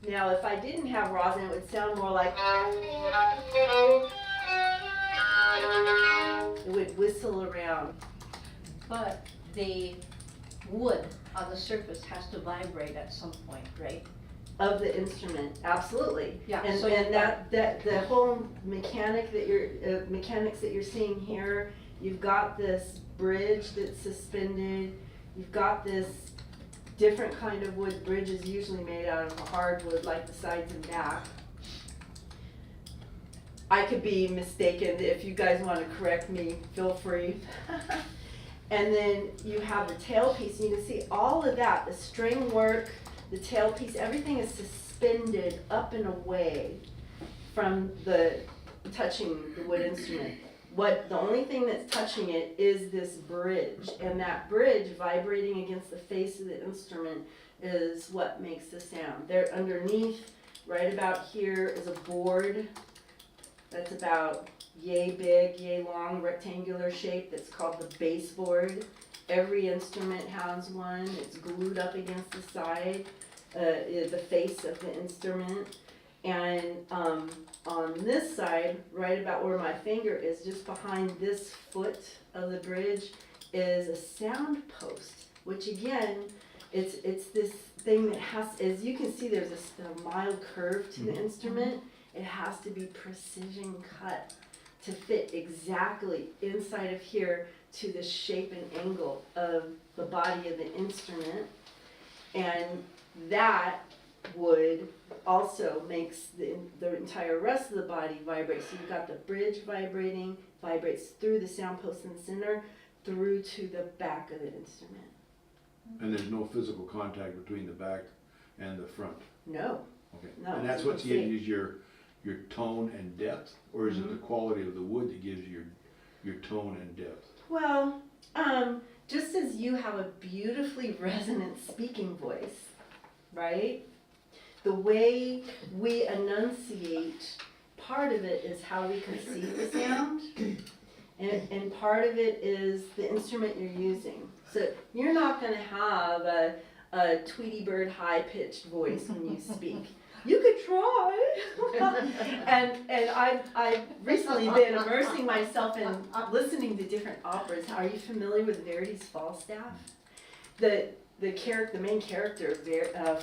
Now, if I didn't have rosin, it would sound more like, it would whistle around. But the wood on the surface has to vibrate at some point, right? Of the instrument, absolutely. Yeah, And so and you've that the whole mechanics that you're seeing here, you've got this bridge that's suspended, you've got this different kind of wood. Bridge is usually made out of hardwood like the sides and back. I could be mistaken. If you guys want to correct me, feel free. And then you have the tailpiece, and you can see all of that, the string work, the tailpiece, everything is suspended up and away from touching the wood instrument. The only thing that's touching it is this bridge, and that bridge vibrating against the face of the instrument is what makes the sound. There underneath, right about here, is a board that's about yay big, yay long, rectangular shape that's called the baseboard. Every instrument has one. It's glued up against the side, the face of the instrument. And on this side, right about where my finger is, just behind this foot of the bridge, is a sound post, which again, it's this thing that has, as you can see, there's a mild curve to the instrument. It has to be precision cut to fit exactly inside of here to the shape and angle of the body of the instrument. And that would also makes the entire rest of the body vibrate. So you've got the bridge vibrating, vibrates through the sound post in the center, through to the back of the instrument. And there's no physical contact between the back and the front? No. Okay. No, And that's it's what the gives you your tone and depth? Or is it the quality of the wood that gives you your tone and depth? Well, just as you have a beautifully resonant speaking voice, right? The way we enunciate, part of it is how we conceive the sound, and part of it is the instrument you're using. So you're not going to have a Tweety Bird high-pitched voice when you speak. You could try. and I've recently been immersing myself in listening to different operas. Are you familiar with Verdi's Falstaff? The main character,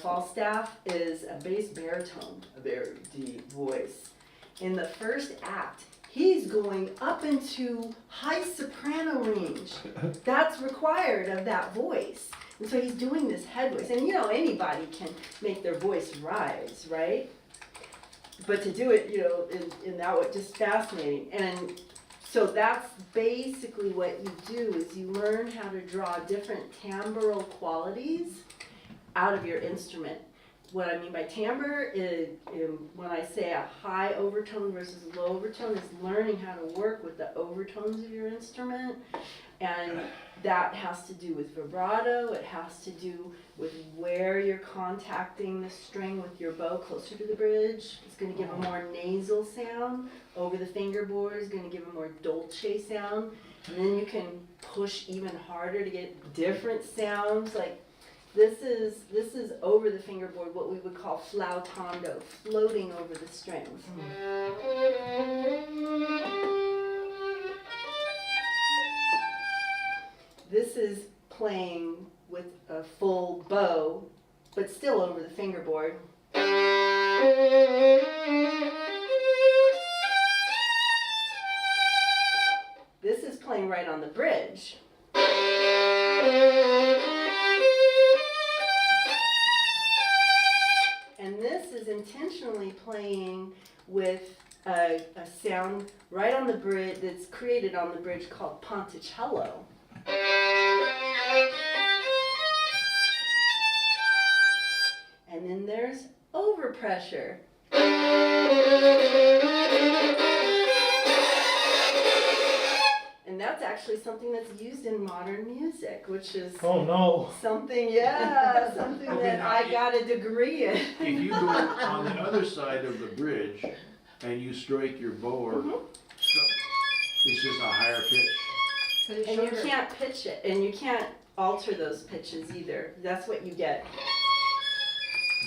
Falstaff, is a bass baritone, a very deep voice. In the first act, he's going up into high soprano range. That's required of that voice. And so he's doing this head voice. And you know, anybody can make their voice rise, right? But to do it, you know, in that way, just fascinating. And so that's basically what you do, is you learn how to draw different timbral qualities out of your instrument. What I mean by timbre is, when I say a high overtone versus low overtone, is learning how to work with the overtones of your instrument. And that has to do with vibrato, it has to do with where you're contacting the string with your bow closer to the bridge. It's going to give a more nasal sound. Over the fingerboard is going to give a more dolce sound. And then you can push even harder to get different sounds. Like this is over the fingerboard, what we would call flautando, floating over the strings. This is playing with a full bow, but still over the fingerboard. This is playing right on the bridge. And this is intentionally playing with a sound right on the bridge that's created on the bridge called ponticello. And then there's overpressure. And that's actually something that's used in modern music, which is something, something Okay, that now I got a degree in. If you go on the other side of the bridge and you strike your bow, or it's just a higher pitch. And you can't pitch it, and you can't alter those pitches either. That's what you get.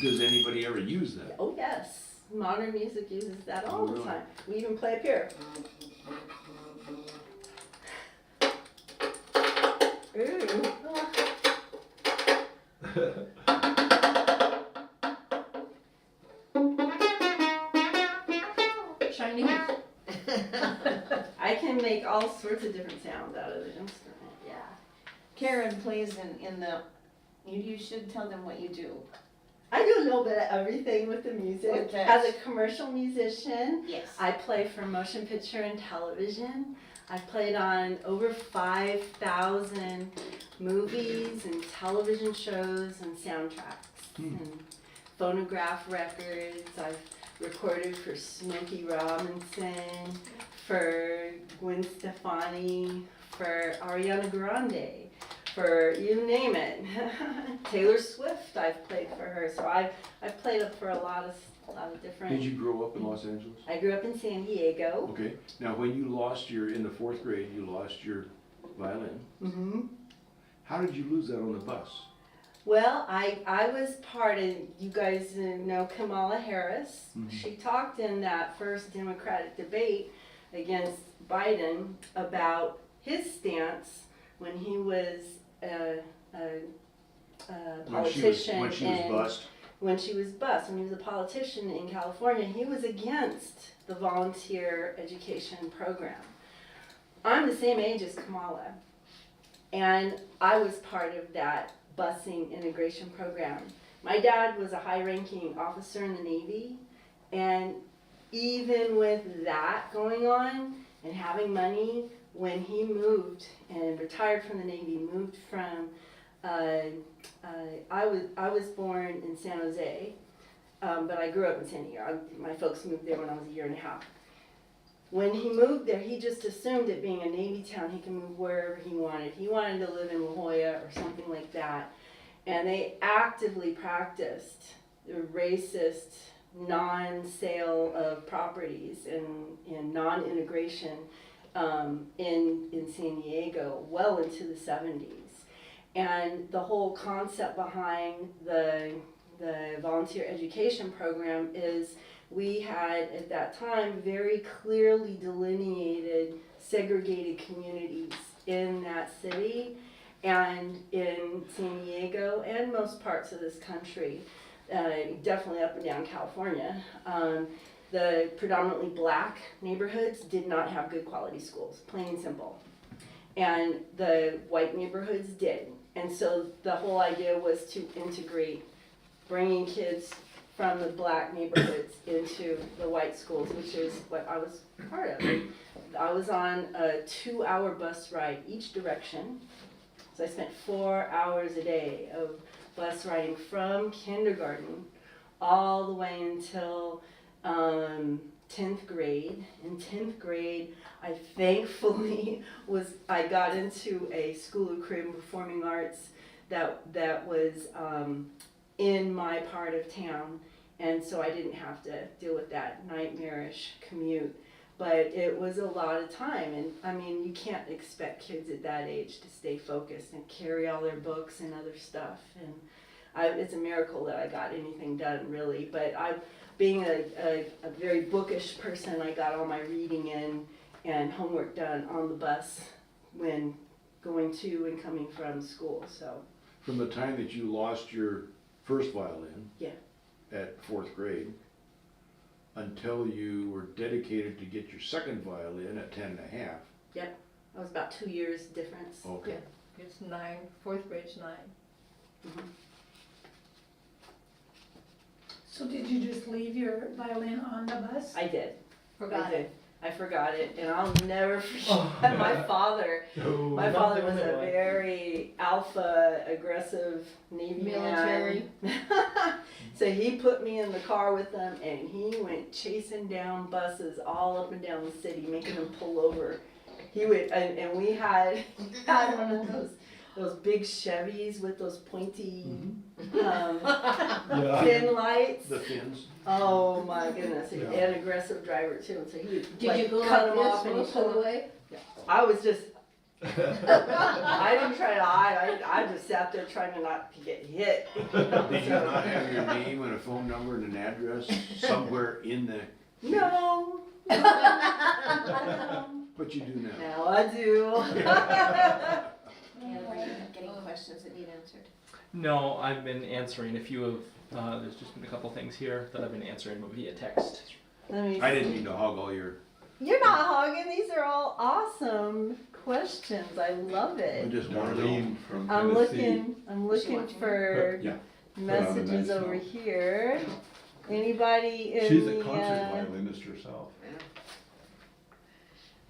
Does anybody ever use that? Oh yes, modern music uses that all Oh, the really? time. We even play up here. Ooh. Chinese. I can make all sorts of different sounds out of the instrument, yeah. Karen plays in the, you should tell them what you do. I do a little bit of everything with the music. With that. As a commercial musician, Yes. I play for motion picture and television. I've played on over 5,000 movies and television shows and soundtracks and phonograph records. I've recorded for Smokey Robinson, for Gwen Stefani, for Ariana Grande, for you name it. Taylor Swift, I've played for her. So I've played up for a lot of different. Did you grow up in Los Angeles? I grew up in San Diego. Okay. Now, when you lost in the 4th grade, you lost your violin. Mm-hmm. How did you lose that on the bus? Well, I was part of, you guys know Kamala Harris. Mhm. She talked in that first Democratic debate against Biden about his stance when he was a politician. When she was bust? When she was bused, when he was a politician in California, he was against the volunteer education program. I'm the same age as Kamala, and I was part of that busing integration program. My dad was a high-ranking officer in the Navy, and even with that going on and having money, when he moved and retired from the Navy, moved from, I was born in San Jose, but I grew up in San Diego. My folks moved there when I was a year and a half. When he moved there, he just assumed it being a Navy town, he can move wherever he wanted. He wanted to live in La Jolla or something like that. And they actively practiced the racist non-sale of properties and non-integration in San Diego well into the 70s. And the whole concept behind the volunteer education program is we had at that time very clearly delineated segregated communities in that city and in San Diego and most parts of this country, definitely up and down California. The predominantly black neighborhoods did not have good quality schools, plain and simple. And the white neighborhoods did. And so the whole idea was to integrate bringing kids from the black neighborhoods into the white schools, which is what I was part of. I was on a 2-hour bus ride each direction. So I spent 4 hours a day of bus riding from kindergarten all the way until 10th grade. In 10th grade, I thankfully I got into a school of creative and performing arts that was in my part of town, and so I didn't have to deal with that nightmarish commute. But it was a lot of time, and I mean, you can't expect kids at that age to stay focused and carry all their books and other stuff. And it's a miracle that I got anything done, really. But being a very bookish person, I got all my reading in and homework done on the bus when going to and coming from school. So From the time that you lost your first violin at 4th grade until you were dedicated to get your second violin at 10 and a half. Yep, that was about 2 years difference. Okay. It's 9, 4th grade's 9. Mhm. So did you just leave your violin on the bus? I did. Forgot I it. did. I forgot it, and I'll never forget my father. My father was a very alpha, aggressive Navy Military. man. So he put me in the car with him, and he went chasing down buses all up and down the city, making them pull over. He would, and we had one of those big Chevys with those pointy fin lights. The fins. Oh my goodness, Yeah. an aggressive driver too, and so he would Did like, you go cut like him off this and most pull of the him. way? I was just, I didn't try to hide, I just sat there trying to not to get hit. Did you not have your name and a phone number and an address somewhere in the? No. But you do now. Now I do. And are you getting questions that need answered? No, I've been answering a few of, there's just been a couple things here that I've been answering via text. Let me I didn't see. mean to hog all your, You're not hogging, these are all awesome questions, I love I it. just want to know. Darlene from I'm Tennessee. looking watching for Yeah. messages nice over note. here. Anybody in She's the, a concert violinist herself.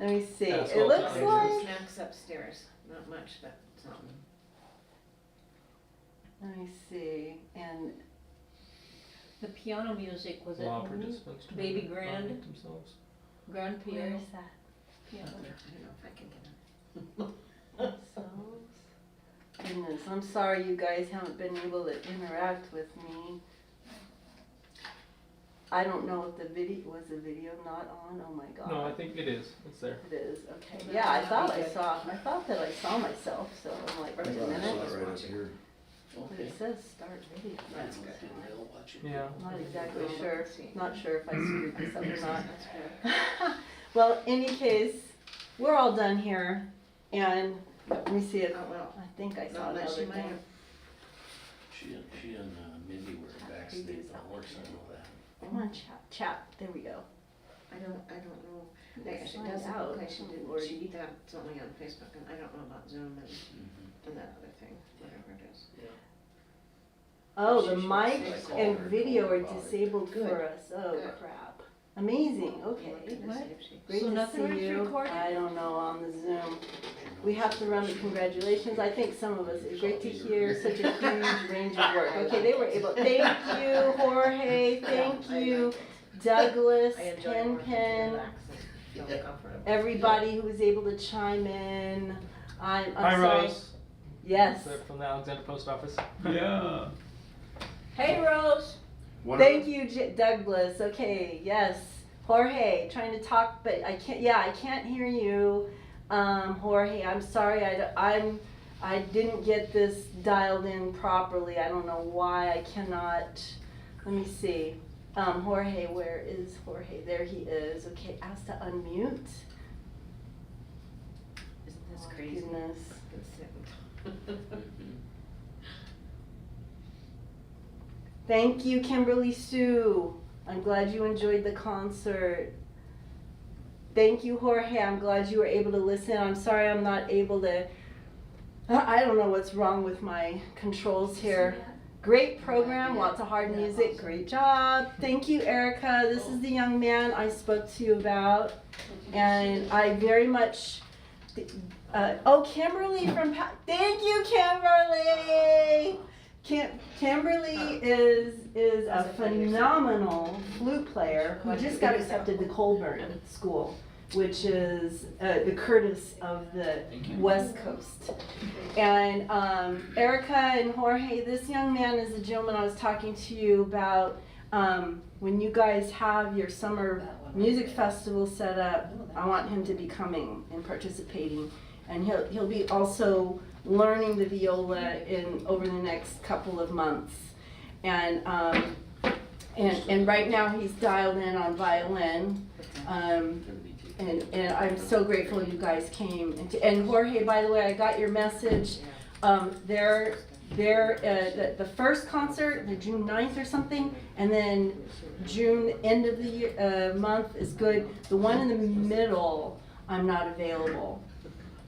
let me see, That's it all looks time. like, Snacks upstairs, not much, but something. let me see, and The piano music, was it Allow only participants to Baby evaluate Grand? themselves. grand piano? where's that? Piano. I don't know if I can get it. Themselves? Goodness, I'm sorry you guys haven't been able to interact with me. I don't know if the video, was the video not on? Oh my god. No, I think it is, it's there. It is, okay. Yeah, I thought that I saw myself, so I'm like, wait a I thought I minute. saw it right up here. But it says start video. That's good. They'll watch it. Yeah. Not exactly sure, not sure if I screwed this up or not. Well, any case, we're all done here, and let me see if, Oh, well. I think I saw Not unless another you might thing. have. She and Mindy were backstage on horse, I know that. Come on, chat, there we go. I don't know. Let's She find does out. application, didn't she? Got something on Facebook, and I don't know about Zoom and that other thing, whatever it is. Oh, the She should mic say and so. video are disabled Good. for us. Oh, Good. crap. Amazing, okay. Look and see if she- Great So to nothing see was you. recorded? I don't know, on the Zoom. We have to run the congratulations. I think some of us, it's great to hear such a huge range of work. Okay, they were able, thank you, Jorge, thank you, Douglas, I enjoy Pen working Pen, relaxing, feel comfortable. everybody who was able to chime in. I'm Hi, sorry. Rose. Yes. From the Alexander Post Office. Yeah. Hey, Rose. Thank you, Douglas. Okay, yes. Jorge, trying to talk, but I can't hear you. Jorge, I'm sorry, I didn't get this dialed in properly. I don't know why I cannot. Let me see. Jorge, where is Jorge? There he is. Okay, asked to unmute. Isn't this Oh, crazy? goodness. Thank you, Kimberly Sue. I'm glad you enjoyed the concert. Thank you, Jorge. I'm glad you were able to listen. I'm sorry I'm not able to. I don't know what's wrong with my controls here. Great program, lots of hard music. Great job. Thank you, Erica. This is the young man I spoke to you about. And I very much. Kimberly from. Thank you, Kimberly. Kimberly is a phenomenal flute player who just got accepted to Colburn School, which is the Curtis of the West Coast. And Erica and Jorge, this young man is the gentleman I was talking to you about. When you guys have your summer music festival set up, I want him to be coming and participating. And he'll be also learning the viola over the next couple of months. And right now he's dialed in on violin. And I'm so grateful you guys came. And Jorge, by the way, I got your message. The first concert, the June 9th or something, and then June end of the year, month is good. The one in the middle, I'm not available.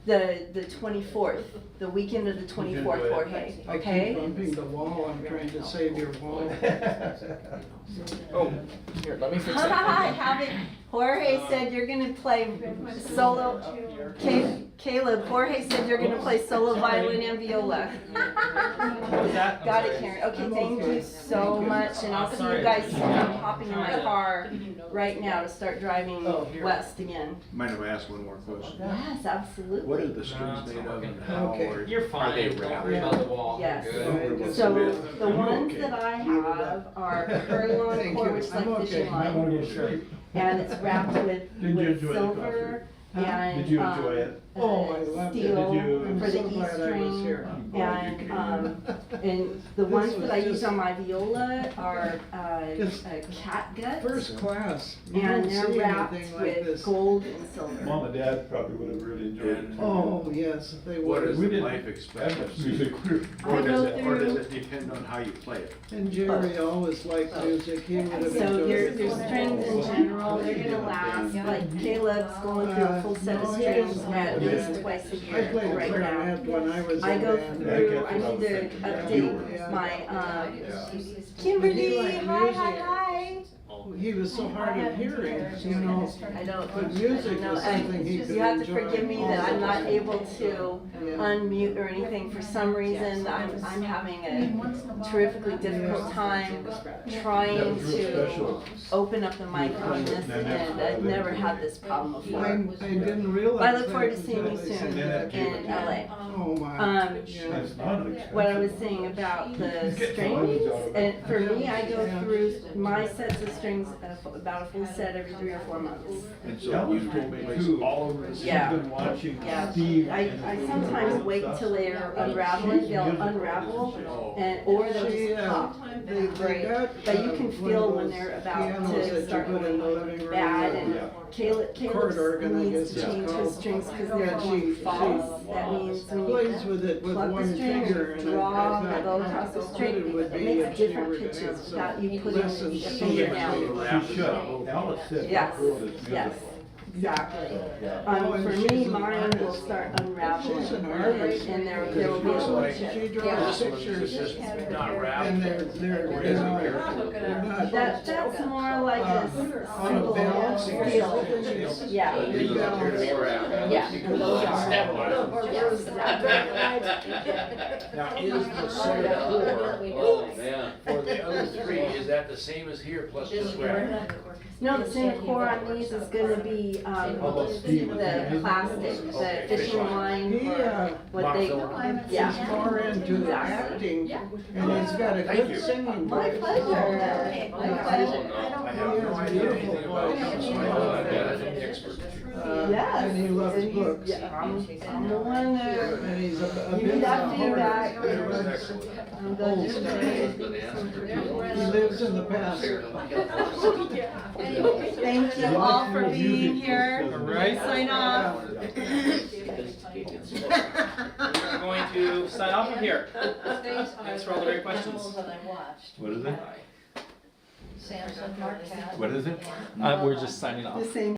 The 24th, the weekend of the 24th, Jorge, I okay? keep bumping the wall, I'm trying to save your wall. Oh, here, let me fix I that. have it. Jorge said you're gonna play solo. Caleb, Jorge said you're gonna play solo violin and viola. What was that? I'm Got sorry. it, Karen. Okay, thank you so much, and I'll see you guys soon. I'm hopping in my car right now to start driving west again. Mind if I ask one more question? Yes, What are absolutely. the strings made of and how Okay. are You're fine. they Don't wrapped? worry about the wall. Yes. You're good. So the I'm ones okay. that I have are curling Thank core, you. which is I'm like okay. fishing line, and it's wrapped with Did you enjoy the silver and Did you enjoy it? Oh, I loved it. steel Did you? I'm for so the E glad I was string. here. And the ones was that I use just- on my viola are Just catgut, First class. You and don't they're see wrapped anything like with this. gold and silver. Mom and Dad probably would have really enjoyed it. Oh, yes, they What were. is We the didn't life That much expectancy? music. Or I does go it through- depend on how you play it? And Jerry always liked music, he would have So enjoyed your it. strings in general, they're gonna last, like Caleb's going through a full set of strings at least twice a I year played right now. clarinet when I was I in go band. through, I need to update my, Kimberly, hi. He was so hard of hearing, you know, I don't, but music no, was something he could you have to enjoy forgive me that I'm not able to Yeah. unmute or anything. For some reason, I'm having a terrifically difficult time trying That was real to special. open up the mic on this end. I've never had this problem I before. didn't realize. But I look forward to that seeing you until they soon said that. in LA. Oh, my. Yeah. That's not unexpensive. What I was saying about the strings, and for me, I go through my sets of strings about a full set every 3 or 4 months. And That so was you cool can play too. all of this. Yeah. I've been watching Yeah, Steve. I sometimes wait till they're unraveling, they'll unravel, or they'll She, just pop. They Great. got, But you can one feel of when those they're about pianos to that you start put in the going living room bad, that- and Caleb chord organ, I needs guess to it's change called. his strings because Yeah, they're going she false. That means when plays you with it with plug the one string, finger, and draw, I go thought across the how string, good it would it be makes if she different were to have pitches some without you putting lessons. the finger down. She should. Alice said Yes, her girl is yes, beautiful. exactly. Oh, and For she's me, an mine artist. will start unraveling, She's an artist. and there will be a Looks little like chip. She draws pictures, and they're not. That's more like a On a bell. steel. Yeah. Big bell. Yeah, and those are. Now, is the center core, for the other three, is that the same as here, plus just wrap? No, the center core on these is gonna be, the plastic, the fishing line, He, or what they, he's yeah. far into Exactly. acting, and he's got a Thank good you. singing My voice. pleasure. My pleasure. I have no idea anything about it, so I know that I'm the expert. Yes. And he loves And he's- books. yeah, I'm the one there. And he's a Give me bit that of a feedback. heart. It was excellent. I'm good. He lives in the past. Thank you all for being here. All right. Sign off. We're going to sign off from here. Thanks for all the great questions. That I watched. What is it? Samson, Marquette. What is it? We're just signing off. The same.